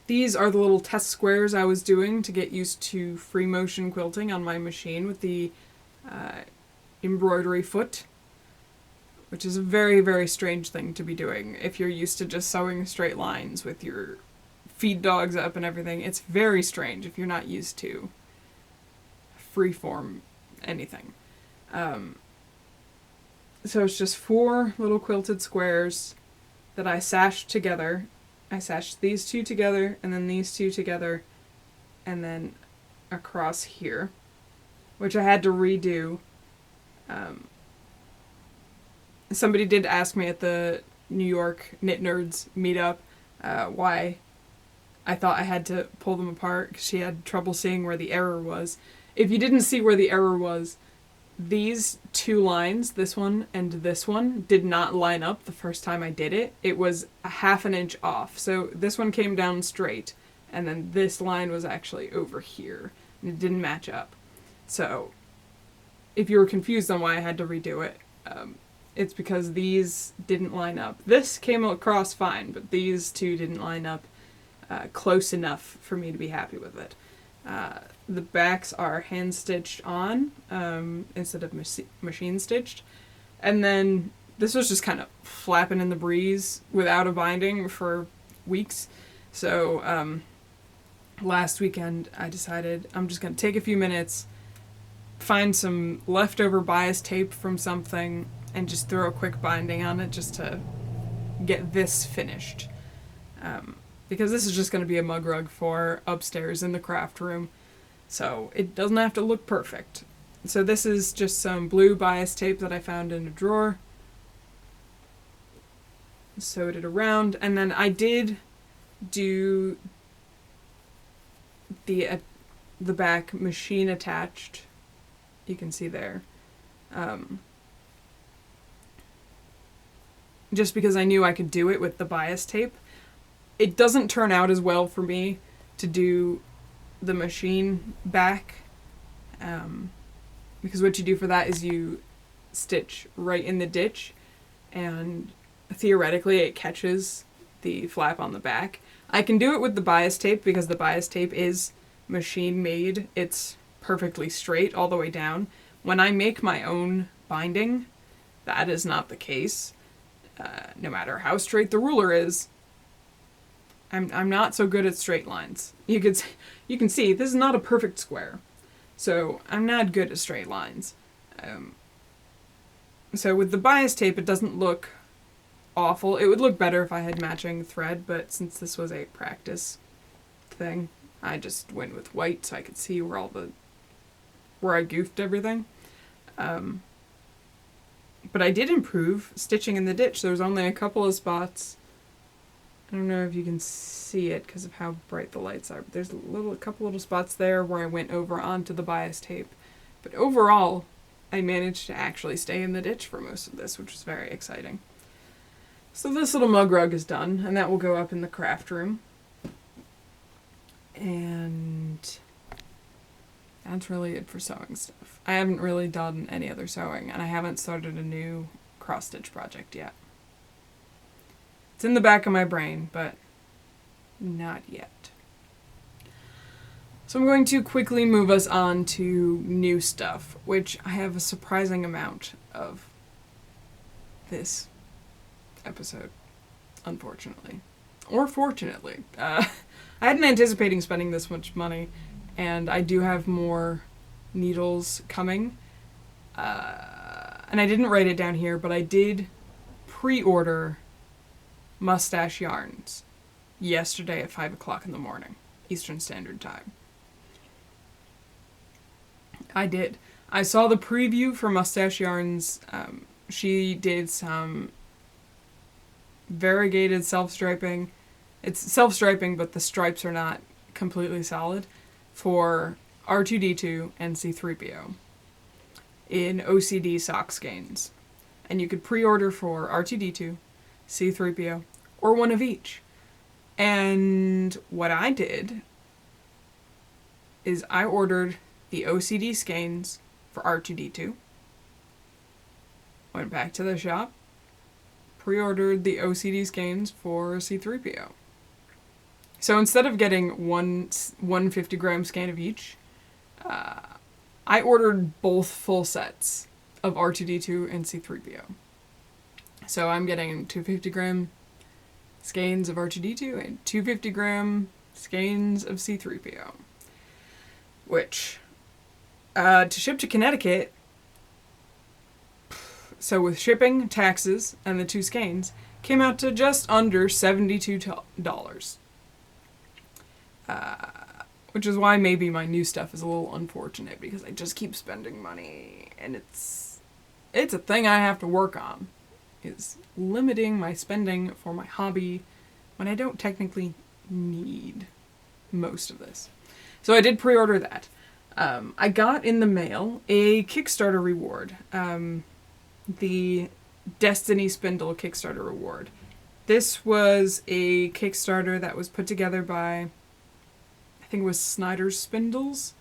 These are the little test squares I was doing to get used to free motion quilting on my machine with the embroidery foot, which is a very, very strange thing to be doing if you're used to just sewing straight lines with your feed dogs up and everything. It's very strange if you're not used to freeform anything. So it's just 4 little quilted squares that I sashed together. I sashed these 2 together, and then these 2 together, and then across here, which I had to redo. Somebody did ask me at the New York Knit Nerds meetup why I thought I had to pull them apart, because she had trouble seeing where the error was. If you didn't see where the error was, these 2 lines, this one and this one, did not line up the first time I did it. It was a 1/2 inch off. So this one came down straight, and then this line was actually over here, and it didn't match up. So if you were confused on why I had to redo it, it's because these didn't line up. This came across fine, but these 2 didn't line up close enough for me to be happy with it. The backs are hand stitched on instead of machine stitched. And then this was just kind of flapping in the breeze without a binding for weeks. So last weekend I decided I'm just going to take a few minutes, find some leftover bias tape from something, and just throw a quick binding on it just to get this finished. Because this is just going to be a mug rug for upstairs in the craft room. So it doesn't have to look perfect. So this is just some blue bias tape that I found in a drawer. Sewed it around, and then I did do the back machine attached. You can see there. Just because I knew I could do it with the bias tape. It doesn't turn out as well for me to do the machine back, because what you do for that is you stitch right in the ditch, and theoretically it catches the flap on the back. I can do it with the bias tape because the bias tape is machine made. It's perfectly straight all the way down. When I make my own binding, that is not the case. No matter how straight the ruler is, I'm not so good at straight lines. You can see this is not a perfect square, so I'm not good at straight lines. So with the bias tape, it doesn't look awful. It would look better if I had matching thread, but since this was a practice thing, I just went with white so I could see where I goofed everything. But I did improve stitching in the ditch. There was only a couple of spots. I don't know if you can see it because of how bright the lights are, but there's a couple little spots there where I went over onto the bias tape. But overall, I managed to actually stay in the ditch for most of this, which was very exciting. So this little mug rug is done, and that will go up in the craft room. And that's really it for sewing stuff. I haven't really done any other sewing, and I haven't started a new cross-stitch project yet. It's in the back of my brain, but not yet. So I'm going to quickly move us on to new stuff, which I have a surprising amount of this episode, unfortunately. Or fortunately. I hadn't anticipating spending this much money, and I do have more needles coming. And I didn't write it down here, but I did pre-order mustache yarns yesterday at 5 o'clock in the morning, Eastern Standard Time. I did. I saw the preview for Mustache Yarns. She did some variegated self-striping. It's self-striping, but the stripes are not completely solid, for R2-D2 and C-3PO in OCD sock skeins. And you could pre-order for R2-D2, C-3PO, or one of each. And what I did is I ordered the OCD skeins for R2-D2, went back to the shop, pre-ordered the OCD skeins for C-3PO. So instead of getting one 50-gram skein of each, I ordered both full sets of R2-D2 and C-3PO. So I'm getting 250-gram skeins of R2-D2 and 250-gram skeins of C-3PO. Which, to ship to Connecticut, so with shipping, taxes, and the 2 skeins, came out to just under $72. Which is why maybe my new stuff is a little unfortunate, because I just keep spending money, and it's a thing I have to work on, is limiting my spending for my hobby when I don't technically need most of this. So I did pre-order that. I got in the mail a Kickstarter reward, the Destiny Spindle Kickstarter reward. This was a Kickstarter that was put together by, I think it was Snyder's Spindles.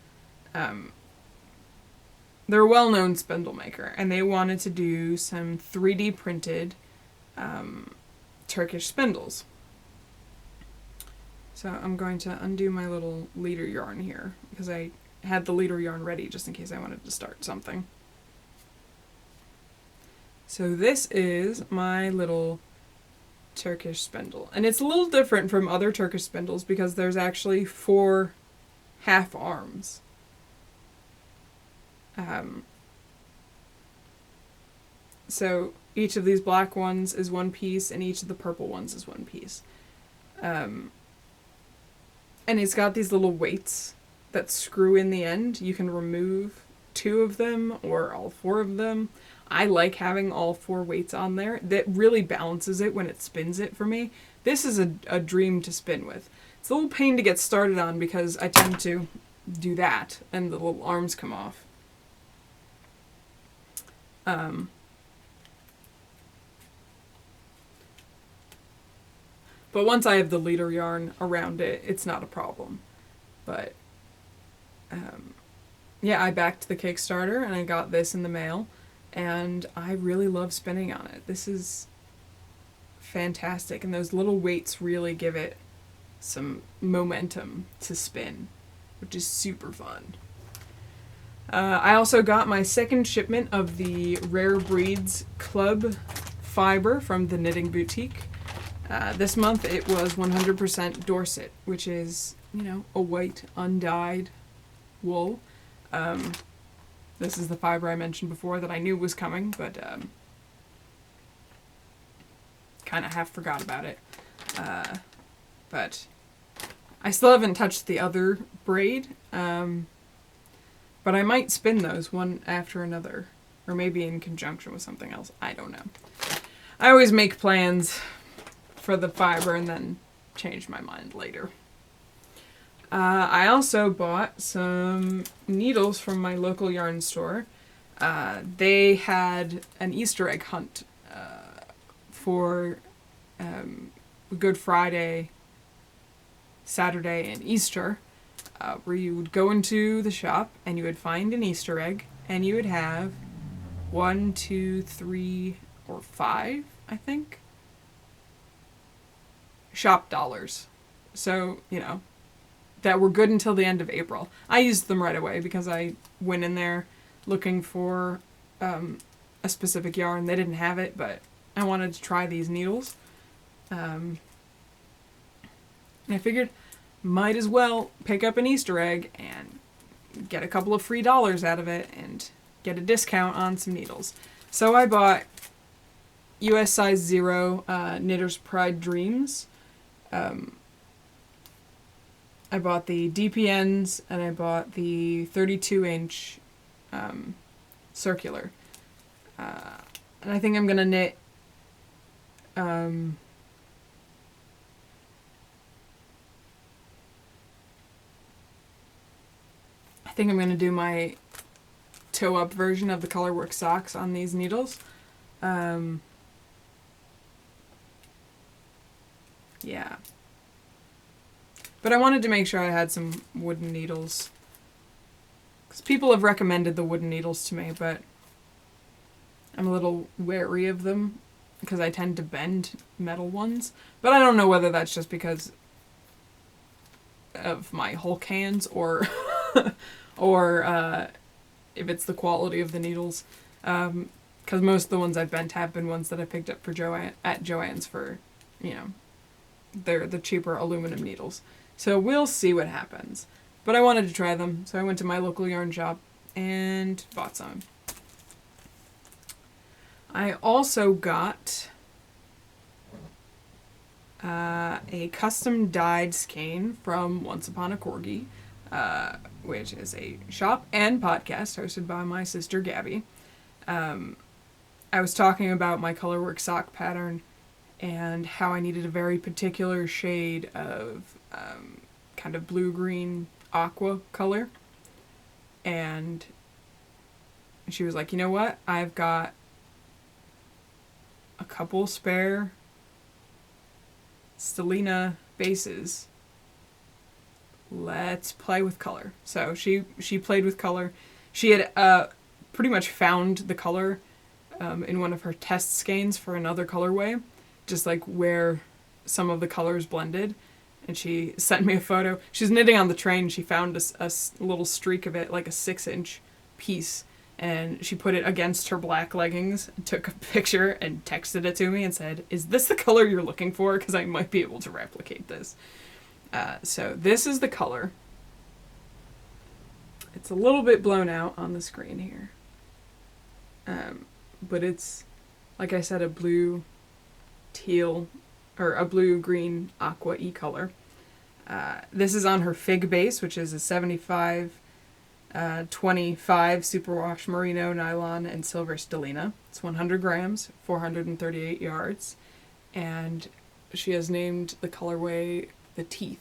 They're a well-known spindle maker, and they wanted to do some 3D printed Turkish spindles. So I'm going to undo my little leader yarn here, because I had the leader yarn ready just in case I wanted to start something. So this is my little Turkish spindle. And it's a little different from other Turkish spindles because there's actually 4 half arms. So each of these black ones is one piece, and each of the purple ones is one piece. And it's got these little weights that screw in the end. You can remove 2 of them or all 4 of them. I like having all 4 weights on there. That really balances it when it spins it for me. This is a dream to spin with. It's a little pain to get started on because I tend to do that and the little arms come off. But once I have the leader yarn around it, it's not a problem. But yeah, I backed the Kickstarter and I got this in the mail. And I really love spinning on it. This is fantastic. And those little weights really give it some momentum to spin, which is super fun. I also got my second shipment of the Rare Breeds Club fiber from the Knitting Boutique. This month it was 100% Dorset, which is, you know, a white, undyed wool. This is the fiber I mentioned before that I knew was coming, but kind of half forgot about it. But I still haven't touched the other braid, but I might spin those one after another, or maybe in conjunction with something else. I don't know. I always make plans for the fiber and then change my mind later. I also bought some needles from my local yarn store. They had an Easter egg hunt for Good Friday, Saturday, and Easter, where you would go into the shop and you would find an Easter egg, and you would have 1, 2, 3, or $5, I think. Shop dollars. So, that were good until the end of April. I used them right away because I went in there looking for a specific yarn. They didn't have it, but I wanted to try these needles. And I figured might as well pick up an Easter egg and get a couple of free dollars out of it and get a discount on some needles. So I bought US size 0 Knitter's Pride Dreams. I bought the DPNs and I bought the 32-inch circular. And I think I'm going to knit I think I'm going to do my toe-up version of the Colorwork socks on these needles. Yeah. But I wanted to make sure I had some wooden needles. Because people have recommended the wooden needles to me, but I'm a little wary of them because I tend to bend metal ones. But I don't know whether that's just because of my Hulk hands or or if it's the quality of the needles. Because most of the ones I've bent have been ones that I picked up for at Joann's for, they're the cheaper aluminum needles. So we'll see what happens. But I wanted to try them, so I went to my local yarn shop and bought some. I also got a custom dyed skein from Once Upon a Corgi, which is a shop and podcast hosted by my sister Gabby. I was talking about my Colorwork sock pattern and how I needed a very particular shade of kind of blue-green aqua color. And she was like, you know what? I've got a couple spare Stellina bases. Let's play with color. So she played with color. She had pretty much found the color in one of her test skeins for another colorway, just like where some of the colors blended. And she sent me a photo. She's knitting on the train. She found a little streak of it, like a 6-inch piece. And she put it against her black leggings, took a picture and texted it to me and said, is this the color you're looking for? Because I might be able to replicate this. So this is the color. It's a little bit blown out on the screen here. But it's, like I said, a blue teal, or a blue-green aqua e-color. This is on her fig base, which is a 75-25 superwash merino nylon and silver stellina. It's 100 grams, 438 yards. And she has named the colorway the Teeth,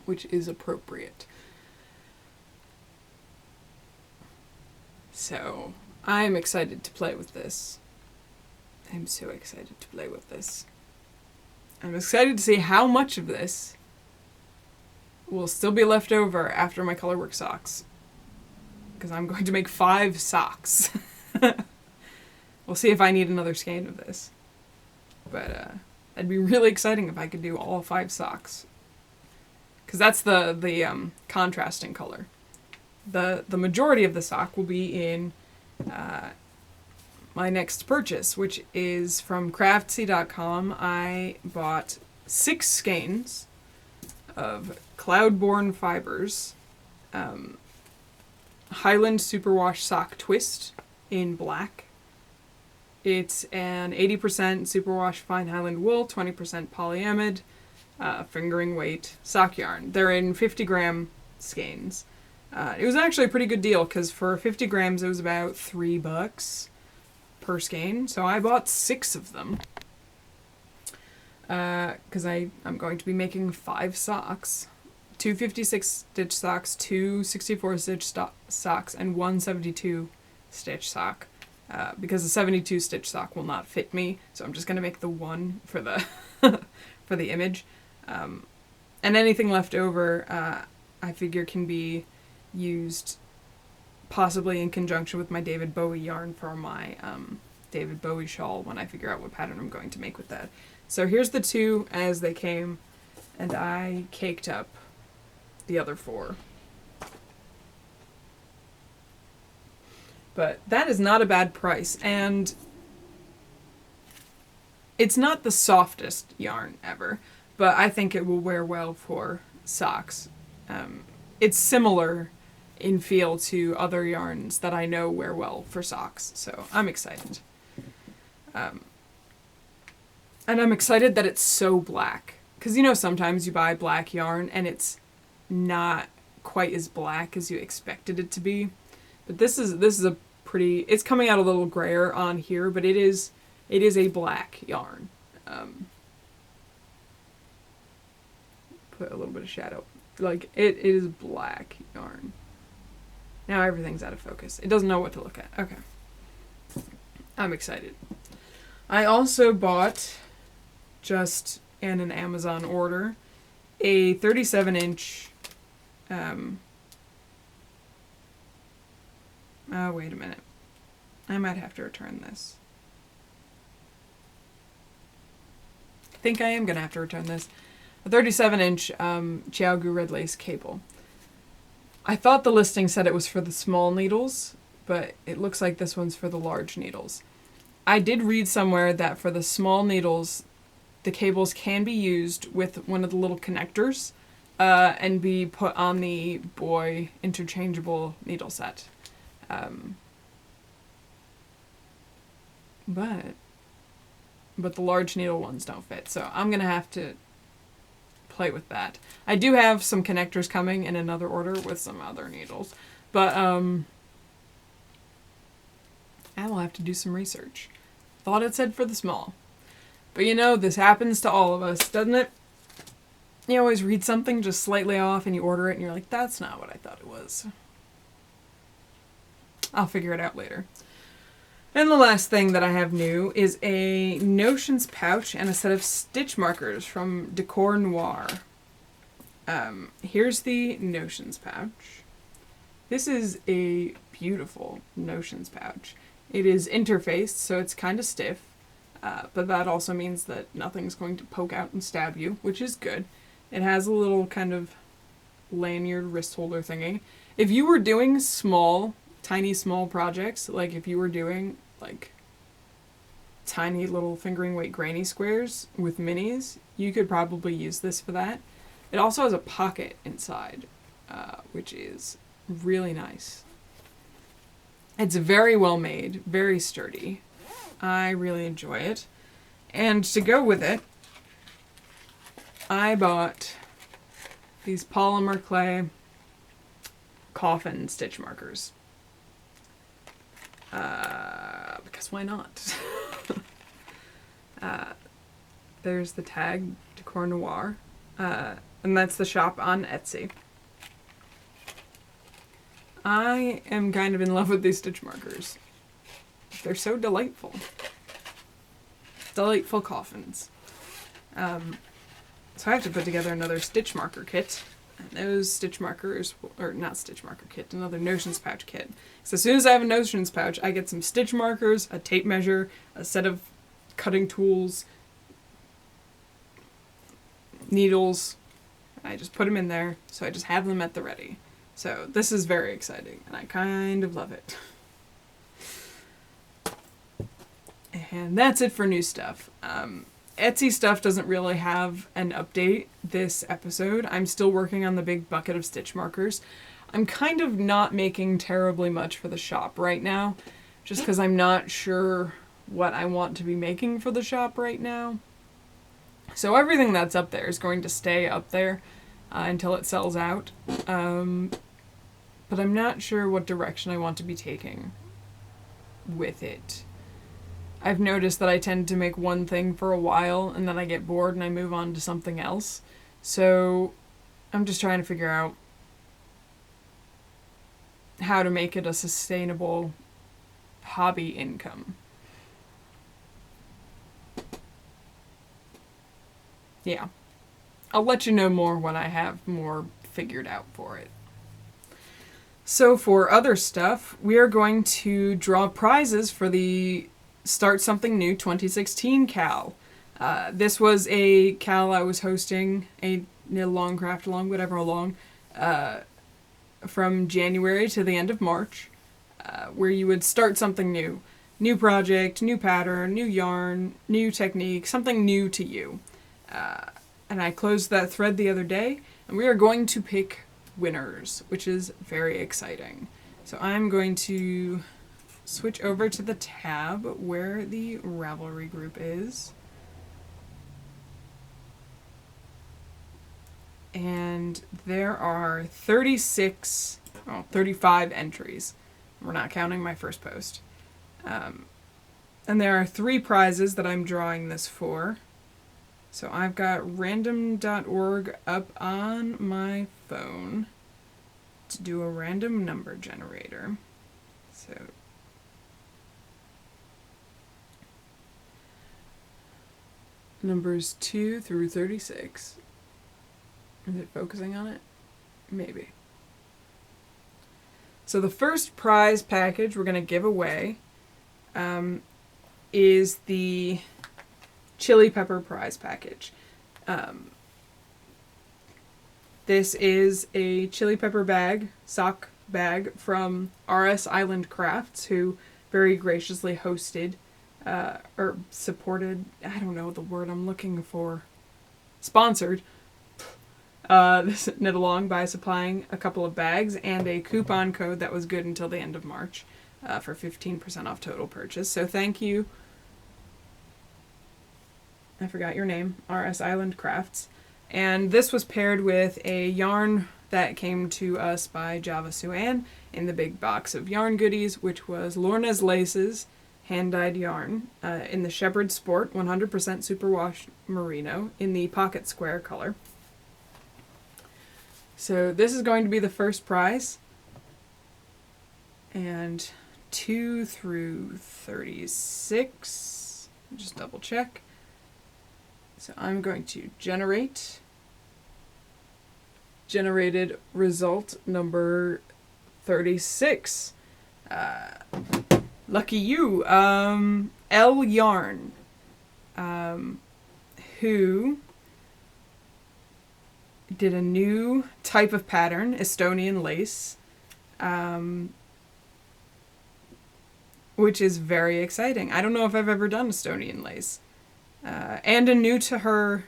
which is appropriate. So, I'm excited to play with this. I'm so excited to play with this. I'm excited to see how much of this will still be left over after my Colorwork socks. Because I'm going to make 5 socks. We'll see if I need another skein of this. But it'd be really exciting if I could do all 5 socks. Because that's the contrasting color. The majority of the sock will be in my next purchase, which is from craftsy.com. I bought 6 skeins of Cloudborne Fibers Highland Superwash Sock Twist in black. It's an 80% superwash fine Highland wool, 20% polyamide, fingering weight sock yarn. They're in 50-gram skeins. It was actually a pretty good deal because for 50 grams it was about $3 per skein. So I bought 6 of them because I'm going to be making 5 socks. 2 56-stitch socks, 2 64-stitch socks, and 1 72-stitch sock. Because the 72-stitch sock will not fit me, so I'm just going to make the one for the for the image. And anything left over, I figure can be used possibly in conjunction with my David Bowie yarn for my David Bowie shawl when I figure out what pattern I'm going to make with that. So here's the 2 as they came, and I caked up the other 4. But that is not a bad price, and it's not the softest yarn ever, but I think it will wear well for socks. It's similar in feel to other yarns that I know wear well for socks, so I'm excited. And I'm excited that it's so black. Because, you know, sometimes you buy black yarn and it's not quite as black as you expected it to be. But this is a pretty... It's coming out a little grayer on here, but it is a black yarn. Put a little bit of shadow. Like, it is black yarn. Now everything's out of focus. It doesn't know what to look at. Okay. I'm excited. I also bought, just in an Amazon order, a 37-inch... Oh, wait a minute. I might have to return this. I think I am going to have to return this. A 37-inch Chiaogu red lace cable. I thought the listing said it was for the small needles, but it looks like this one's for the large needles. I did read somewhere that for the small needles, the cables can be used with one of the little connectors and be put on the boy interchangeable needle set. But the large needle ones don't fit, so I'm going to have to play with that. I do have some connectors coming in another order with some other needles, but I will have to do some research. Thought it said for the small. But you know, this happens to all of us, doesn't it? You always read something just slightly off and you order it and you're like, that's not what I thought it was. I'll figure it out later. And the last thing that I have new is a Notions pouch and a set of stitch markers from Decor Noir. Here's the Notions pouch. This is a beautiful Notions pouch. It is interfaced, so it's kind of stiff, but that also means that nothing's going to poke out and stab you, which is good. It has a little kind of lanyard wrist holder thingy. If you were doing tiny small projects, like if you were doing like tiny little fingering weight granny squares with minis, you could probably use this for that. It also has a pocket inside, which is really nice. It's very well made, very sturdy. I really enjoy it. And to go with it, I bought these polymer clay coffin stitch markers. Because why not? There's the tag, Decor Noir. And that's the shop on Etsy. I am kind of in love with these stitch markers. They're so delightful. Delightful coffins. So I have to put together another stitch marker kit. And those stitch markers, or not stitch marker kit, another Notions pouch kit. So as soon as I have a Notions pouch, I get some stitch markers, a tape measure, a set of cutting tools, needles. I just put them in there, so I just have them at the ready. So this is very exciting, and I kind of love it. And that's it for new stuff. Etsy stuff doesn't really have an update this episode. I'm still working on the big bucket of stitch markers. I'm kind of not making terribly much for the shop right now, just because I'm not sure what I want to be making for the shop right now. So everything that's up there is going to stay up there until it sells out. But I'm not sure what direction I want to be taking with it. I've noticed that I tend to make one thing for a while and then I get bored and I move on to something else. So I'm just trying to figure out how to make it a sustainable hobby income. Yeah. I'll let you know more when I have more figured out for it. So for other stuff, we are going to draw prizes for the Start Something New 2016 Cal. This was a Cal I was hosting, a long craft along, whatever along, from January to the end of March, where you would start something new. New project, new pattern, new yarn, new technique, something new to you. And I closed that thread the other day, and we are going to pick winners, which is very exciting. So I'm going to switch over to the tab where the Ravelry group is. And there are 35 entries. We're not counting my first post. And there are 3 prizes that I'm drawing this for. So I've got random.org up on my phone to do a random number generator. So numbers 2 through 36. Is it focusing on it? Maybe. So the first prize package we're going to give away is the chili pepper prize package. This is a chili pepper bag, sock bag from RS Island Crafts, who very graciously hosted or supported, I don't know the word I'm looking for, sponsored this knit along by supplying a couple of bags and a coupon code that was good until the end of March for 15% off total purchase. So thank you. I forgot your name, RS Island Crafts. And this was paired with a yarn that came to us by Java Suan in the big box of yarn goodies, which was Lorna's Laces hand-dyed yarn in the Shepherd Sport 100% superwash merino in the pocket square color. So this is going to be the first prize. And 2 through 36, just double check. So I'm going to generated result number 36. Lucky you. L Yarn, who did a new type of pattern, Estonian lace, which is very exciting. I don't know if I've ever done Estonian lace. And a new to her,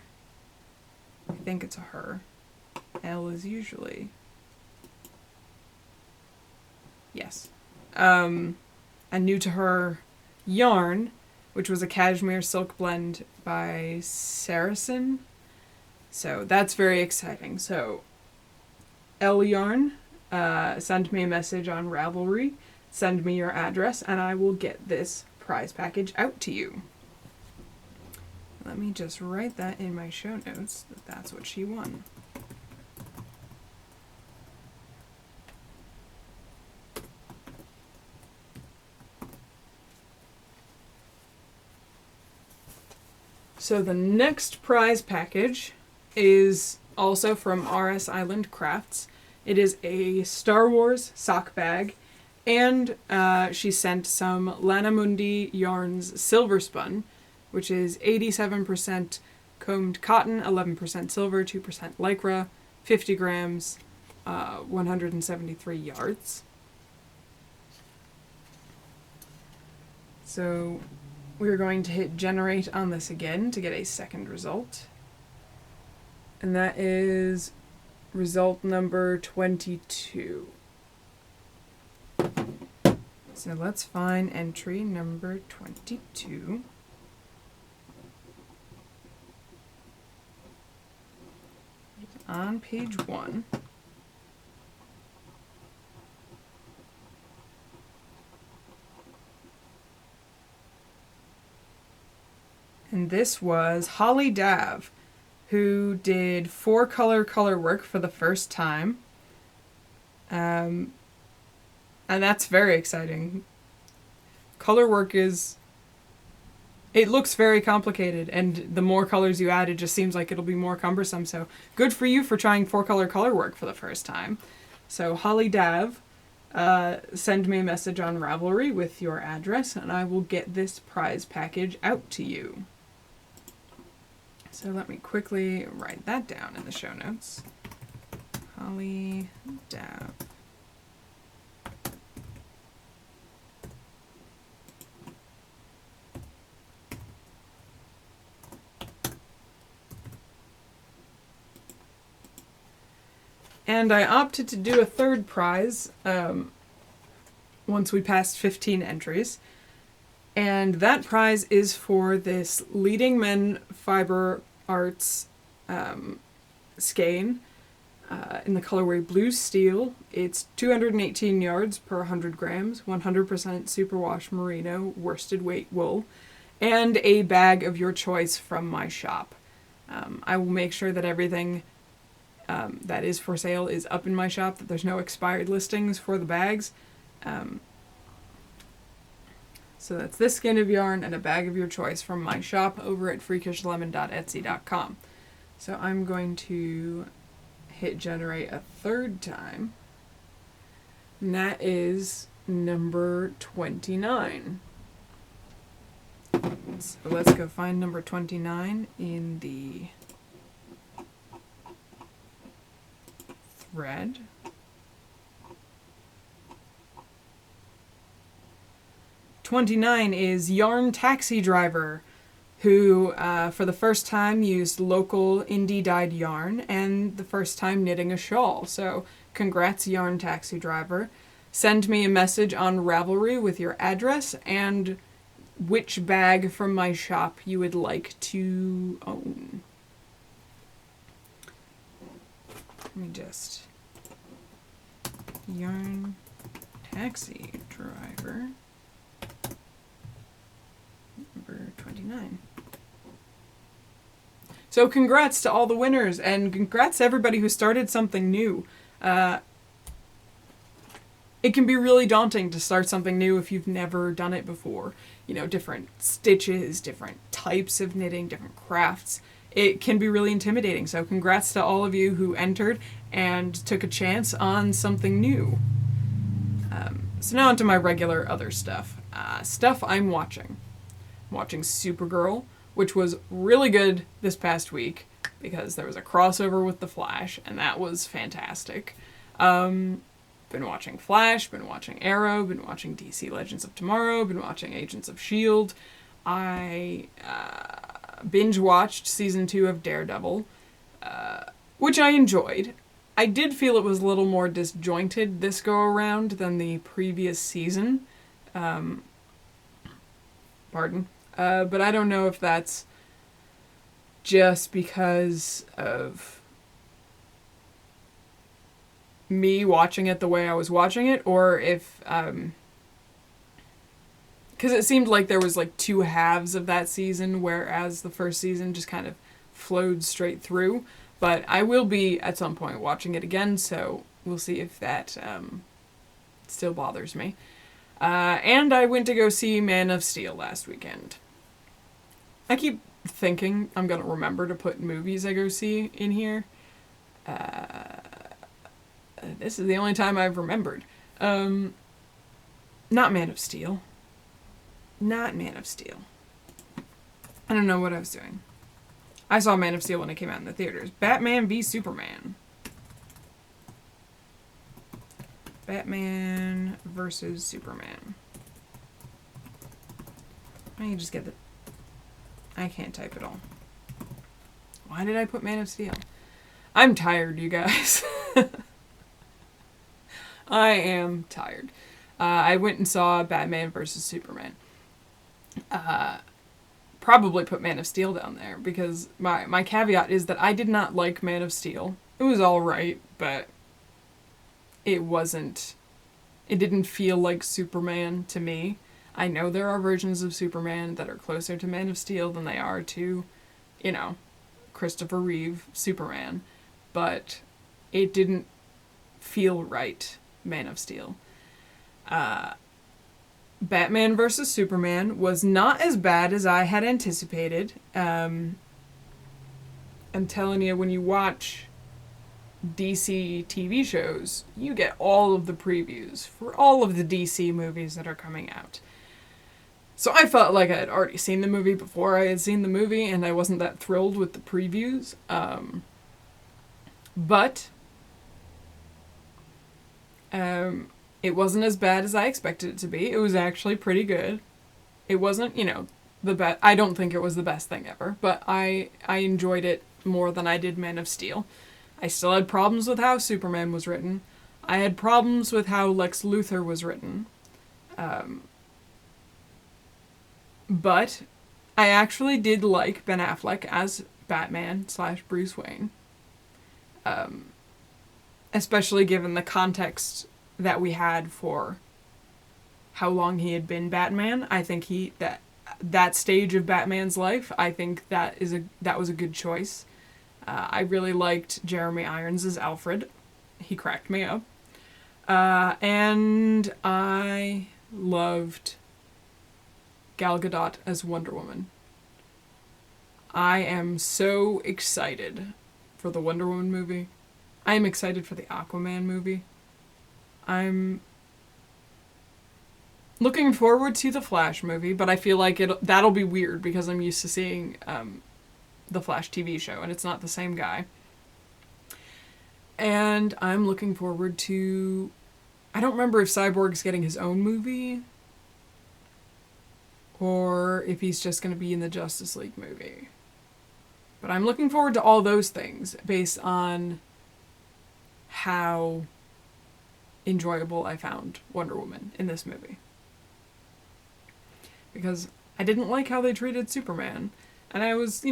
I think it's a her. L is usually, yes. A new to her yarn, which was a cashmere silk blend by Saracen. So that's very exciting. So L Yarn, send me a message on Ravelry, send me your address, and I will get this prize package out to you. Let me just write that in my show notes that that's what she won. So the next prize package is also from RS Island Crafts. It is a Star Wars sock bag, and she sent some Lana Mundi Yarns Silver Spun, which is 87% combed cotton, 11% silver, 2% lycra, 50 grams, 173 yards. So we're going to hit generate on this again to get a second result. And that is result number 22. So let's find entry number 22. On page 1. And this was Holly Dav, who did 4-color color work for the first time. And that's very exciting. Color work it looks very complicated, and the more colors you add, it just seems like it'll be more cumbersome. So good for you for trying 4-color color work for the first time. So Holly Dav send me a message on Ravelry with your address, and I will get this prize package out to you. So let me quickly write that down in the show notes. Holly Dow. And I opted to do a third prize once we passed 15 entries. And that prize is for this Leading Men Fiber Arts skein in the colorway Blue Steel. It's 218 yards per 100 grams, 100% superwash merino worsted weight wool, and a bag of your choice from my shop. I will make sure that everything that is for sale is up in my shop, that there's no expired listings for the bags. So that's this skein of yarn and a bag of your choice from my shop over at freakishlemon.etsy.com. So I'm going to hit generate a third time, and that is number 29. So let's go find number 29 in the thread. '29 is Yarn Taxi Driver, who for the first time used local indie dyed yarn and the first time knitting a shawl. So congrats, Yarn Taxi Driver. Send me a message on Ravelry with your address and which bag from my shop you would like to own. Let me just... Yarn Taxi Driver. Number 29. So congrats to all the winners, and congrats to everybody who started something new. It can be really daunting to start something new if you've never done it before. You know, different stitches, different types of knitting, different crafts. It can be really intimidating. So congrats to all of you who entered and took a chance on something new. So now onto my regular other stuff. Stuff I'm watching. I'm watching Supergirl, which was really good this past week because there was a crossover with The Flash, and that was fantastic. Been watching Flash, been watching Arrow, been watching DC Legends of Tomorrow, been watching Agents of S.H.I.E.L.D. I binge-watched Season 2 of Daredevil, which I enjoyed. I did feel it was a little more disjointed this go-around than the previous season. Pardon. But I don't know if that's just because of me watching it the way I was watching it, or if, because it seemed like there was like two halves of that season, whereas the first season just kind of flowed straight through. But I will be at some point watching it again, so we'll see if that still bothers me. And I went to go see Man of Steel last weekend. I keep thinking I'm going to remember to put movies I go see in here. This is the only time I've remembered. Not Man of Steel. Not Man of Steel. I don't know what I was doing. I saw Man of Steel when it came out in the theaters. Batman v Superman. Batman versus Superman. I can just get the... I can't type it all. Why did I put Man of Steel? I'm tired, you guys. I am tired. I went and saw Batman versus Superman. Probably put Man of Steel down there because my caveat is that I did not like Man of Steel. It was alright, but it didn't feel like Superman to me. I know there are versions of Superman that are closer to Man of Steel than they are to, Christopher Reeve Superman, but it didn't feel right, Man of Steel. Batman vs. Superman was not as bad as I had anticipated. I'm telling you, when you watch DC TV shows, you get all of the previews for all of the DC movies that are coming out. So I felt like I had already seen the movie before I had seen the movie, and I wasn't that thrilled with the previews. But it wasn't as bad as I expected it to be. It was actually pretty good. It wasn't, the best. I don't think it was the best thing ever, but I enjoyed it more than I did Man of Steel. I still had problems with how Superman was written. I had problems with how Lex Luthor was written. But I actually did like Ben Affleck as Batman / Bruce Wayne. Especially given the context that we had for how long he had been Batman. I think that stage of Batman's life, I think that was a good choice. I really liked Jeremy Irons as Alfred. He cracked me up. And I loved Gal Gadot as Wonder Woman. I am so excited for the Wonder Woman movie. I am excited for the Aquaman movie. I'm looking forward to the Flash movie, but I feel like that'll be weird because I'm used to seeing the Flash TV show, and it's not the same guy. And I'm looking forward to... I don't remember if Cyborg's getting his own movie, or if he's just going to be in the Justice League movie. But I'm looking forward to all those things based on how enjoyable I found Wonder Woman in this movie. Because I didn't like how they treated Superman. And I was,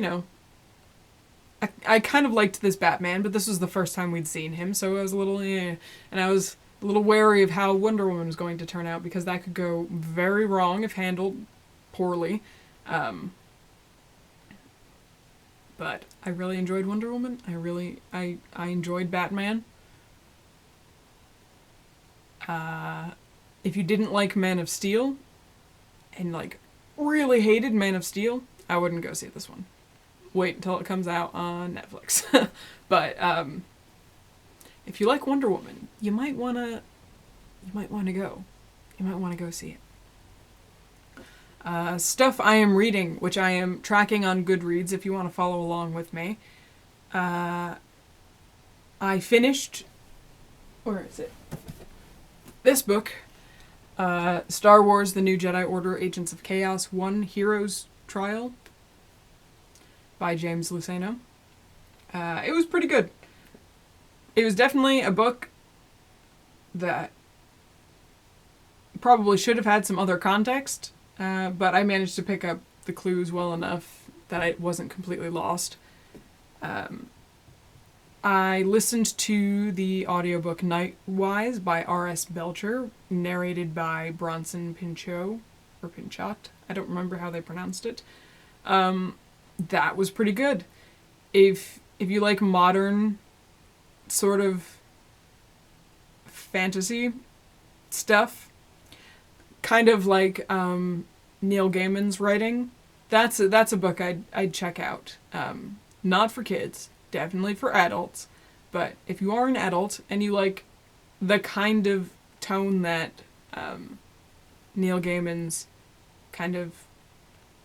I kind of liked this Batman, but this was the first time we'd seen him, so I was a little, and I was a little wary of how Wonder Woman was going to turn out, because that could go very wrong if handled poorly. But I really enjoyed Wonder Woman. I enjoyed Batman. If you didn't like Man of Steel, and really hated Man of Steel, I wouldn't go see this one. Wait until it comes out on Netflix. But if you like Wonder Woman, you might wanna go. You might want to go see it. Stuff I am reading, which I am tracking on Goodreads if you want to follow along with me. I finished... Where is it? This book. Star Wars: The New Jedi Order Agents of Chaos 1 Heroes Trial by James Luceno. It was pretty good. It was definitely a book that probably should have had some other context, but I managed to pick up the clues well enough that I wasn't completely lost. I listened to the audiobook Nightwise by R.S. Belcher, narrated by Bronson Pinchot, or Pinchot. I don't remember how they pronounced it. That was pretty good. If you like modern sort of fantasy stuff, kind of like Neil Gaiman's writing, that's a book I'd check out. Not for kids. Definitely for adults, but if you are an adult and you like the kind of tone that Neil Gaiman's kind of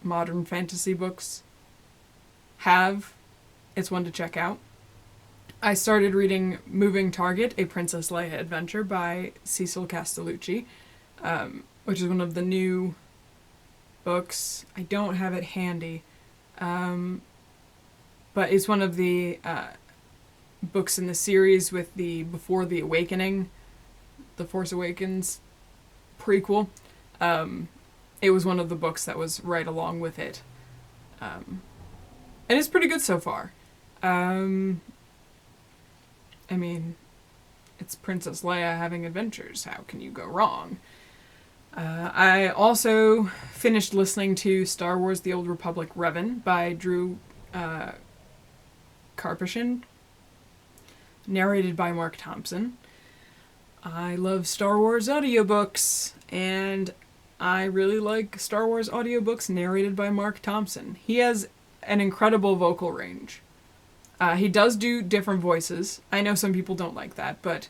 modern fantasy books have, it's one to check out. I started reading Moving Target, A Princess Leia Adventure by Cecil Castellucci, which is one of the new books. I don't have it handy. But it's one of the books in the series with the Before the Awakening, The Force Awakens prequel. It was one of the books that was right along with it. And it's pretty good so far. I mean, it's Princess Leia having adventures. How can you go wrong? I also finished listening to Star Wars: The Old Republic Revan by Drew Karpyshyn, narrated by Mark Thompson. I love Star Wars audiobooks, and I really like Star Wars audiobooks narrated by Mark Thompson. He has an incredible vocal range. He does do different voices. I know some people don't like that, but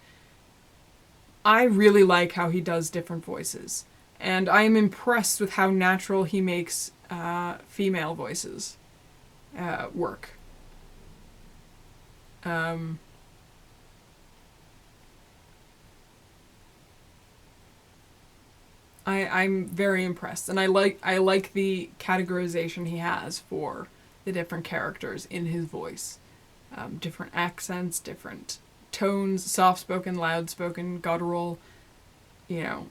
I really like how he does different voices. And I am impressed with how natural he makes female voices work. I'm very impressed, and I like the categorization he has for the different characters in his voice. Different accents, different tones, soft-spoken, loud-spoken, guttural, you know,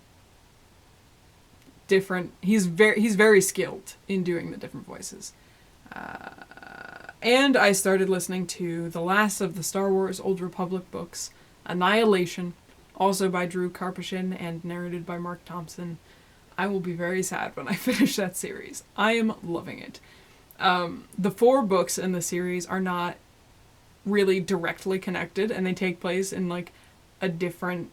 different. He's very skilled in doing the different voices. And I started listening to the last of the Star Wars Old Republic books, Annihilation, also by Drew Karpyshyn and narrated by Mark Thompson. I will be very sad when I finish that series. I am loving it. The 4 books in the series are not really directly connected, and they take place in like a different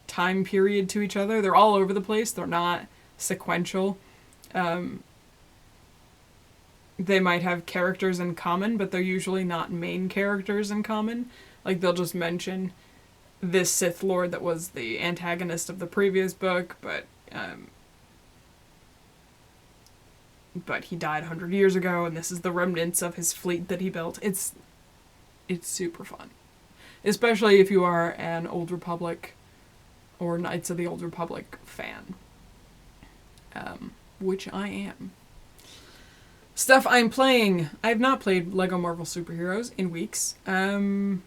time period to each other. They're all over the place. They're not sequential. They might have characters in common, but they're usually not main characters in common. Like, they'll just mention this Sith Lord that was the antagonist of the previous book, but he died 100 years ago, and this is the remnants of his fleet that he built. It's super fun. Especially if you are an Old Republic or Knights of the Old Republic fan. Which I am. Stuff I'm playing. I have not played LEGO Marvel Superheroes in weeks. And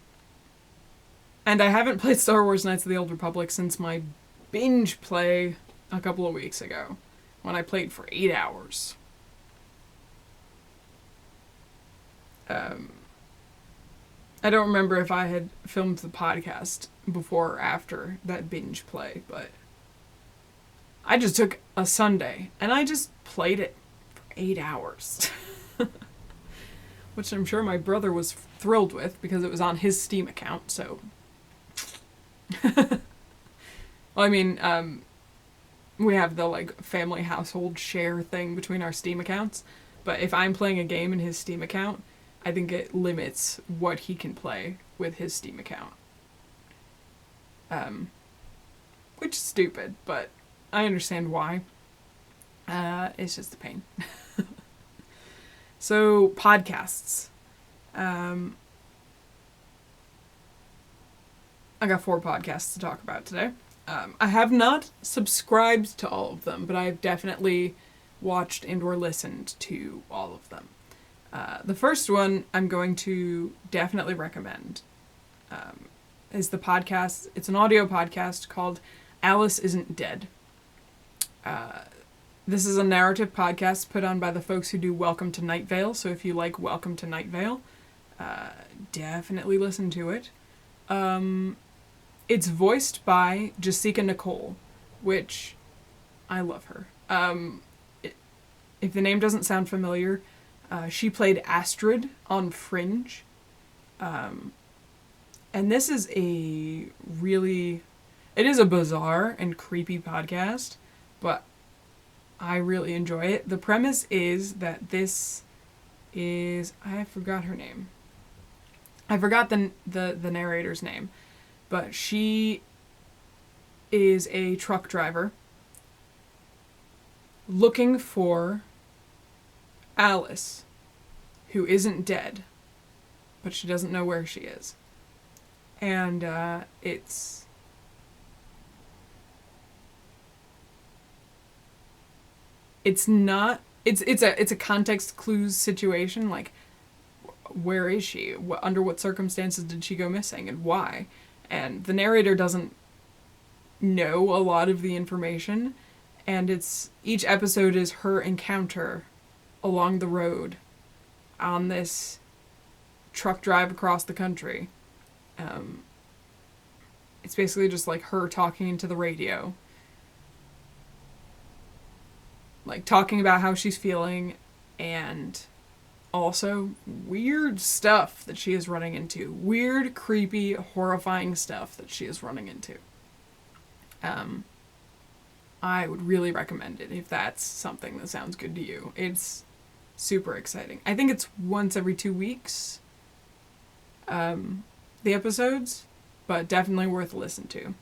I haven't played Star Wars Knights of the Old Republic since my binge play a couple of weeks ago, when I played for 8 hours. I don't remember if I had filmed the podcast before or after that binge play, but I just took a Sunday and I just played it for 8 hours. Which I'm sure my brother was thrilled with because it was on his Steam account, so... Well, I mean, we have the, like, family household share thing between our Steam accounts, but if I'm playing a game in his Steam account, I think it limits what he can play with his Steam account. Which is stupid, but I understand why. It's just a pain. So, podcasts. I got 4 podcasts to talk about today. I have not subscribed to all of them, but I've definitely watched and or listened to all of them. The first one I'm going to definitely recommend is the podcast. It's an audio podcast called Alice Isn't Dead. This is a narrative podcast put on by the folks who do Welcome to Night Vale, so if you like Welcome to Night Vale, definitely listen to it. It's voiced by Jessica Nicole, which I love her. If the name doesn't sound familiar, she played Astrid on Fringe. And this is it is a bizarre and creepy podcast, but I really enjoy it. The premise is that I forgot her name. I forgot the narrator's name, but she is a truck driver looking for Alice, who isn't dead, but she doesn't know where she is. And it's a context clues situation, like, where is she? Under what circumstances did she go missing, and why? And the narrator doesn't know a lot of the information, and each episode is her encounter along the road on this truck drive across the country. It's basically just like her talking into the radio, like talking about how she's feeling, and also weird stuff that she is running into. Weird, creepy, horrifying stuff that she is running into. I would really recommend it if that's something that sounds good to you. It's super exciting. I think it's once every 2 weeks, the episodes, but definitely worth a listen to.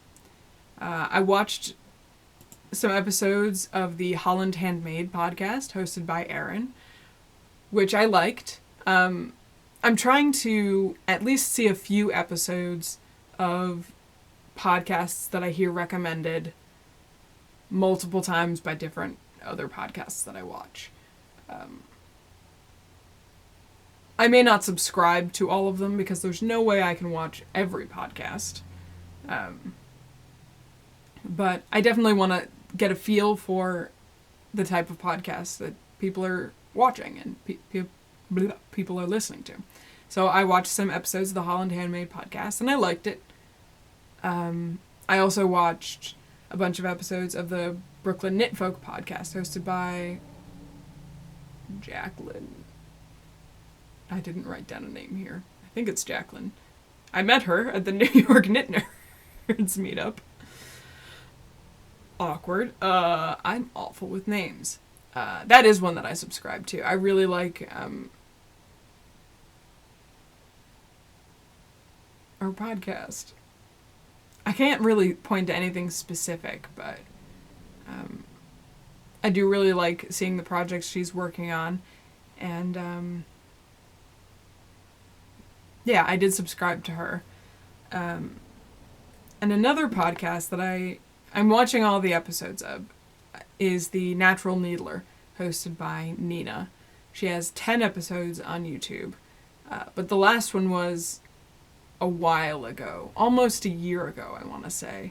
I watched some episodes of the Holland Handmade podcast hosted by Aaron, which I liked. I'm trying to at least see a few episodes of podcasts that I hear recommended multiple times by different other podcasts that I watch. I may not subscribe to all of them because there's no way I can watch every podcast. But I definitely want to get a feel for the type of podcasts that people are watching and people are listening to. So I watched some episodes of the Holland Handmade podcast and I liked it. I also watched a bunch of episodes of the Brooklyn Knit Folk podcast hosted by Jacqueline. I didn't write down a name here. I think it's Jacqueline. I met her at the New York Knit Nerds meetup. Awkward. I'm awful with names. That is one that I subscribe to. I really like our podcast. I can't really point to anything specific, but I do really like seeing the projects she's working on. And yeah, I did subscribe to her. And another podcast that I'm watching all the episodes of is The Natural Needler, hosted by Nina. She has 10 episodes on YouTube, but the last one was a while ago, almost a year ago, I want to say.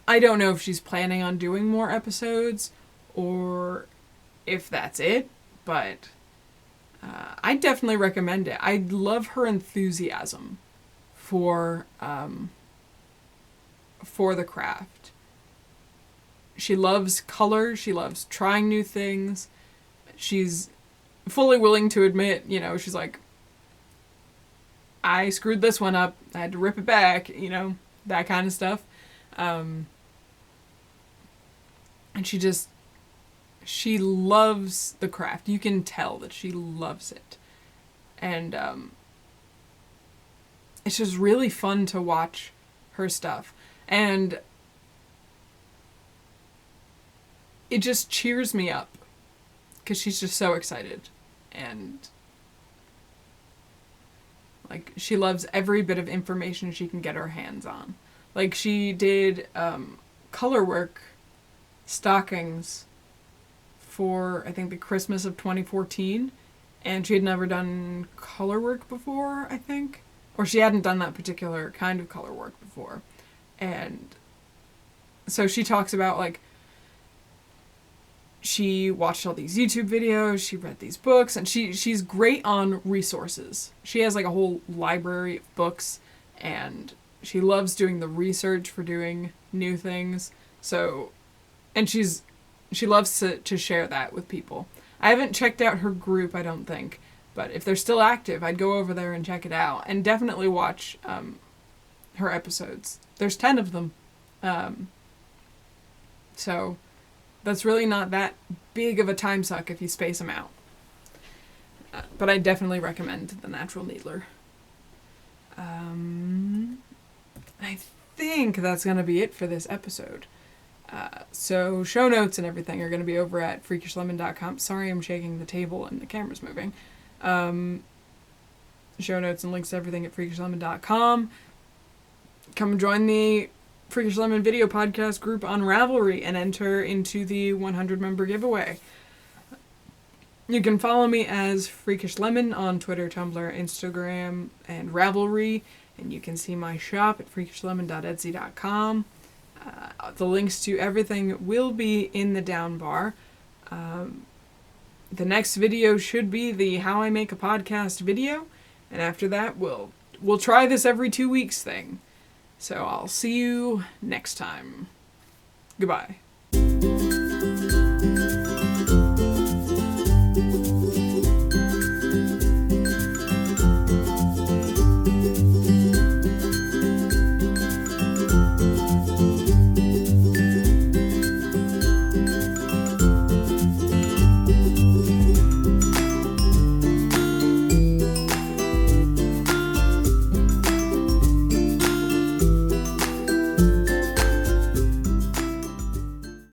I don't know if she's planning on doing more episodes or if that's it, but I definitely recommend it. I love her enthusiasm for the craft. She loves color. She loves trying new things. She's fully willing to admit, she's like, I screwed this one up. I had to rip it back, that kind of stuff. And she loves the craft. You can tell that she loves it. And it's just really fun to watch her stuff. And it just cheers me up because she's just so excited. And like, she loves every bit of information she can get her hands on. Like, she did color work stockings for, I think, the Christmas of 2014. And she had never done color work before, I think. Or she hadn't done that particular kind of color work before. And so she talks about, like, she watched all these YouTube videos, she read these books, and she's great on resources. She has, like, a whole library of books, and she loves doing the research for doing new things. So, and she loves to share that with people. I haven't checked out her group, I don't think, but if they're still active, I'd go over there and check it out, and definitely watch her episodes. There's 10 of them. So that's really not that big of a time suck if you space them out. But I definitely recommend The Natural Needler. I think that's going to be it for this episode. So show notes and everything are going to be over at freakishlemon.com. Sorry, I'm shaking the table and the camera's moving. Show notes and links to everything at freakishlemon.com. Come join the Freakish Lemon video podcast group on Ravelry and enter into the 100 member giveaway. You can follow me as Freakish Lemon on Twitter, Tumblr, Instagram, and Ravelry, and you can see my shop at freakishlemon.etsy.com. The links to everything will be in the down bar. The next video should be the How I Make a Podcast video, and after that we'll try this every 2 weeks thing. So I'll see you next time. Goodbye.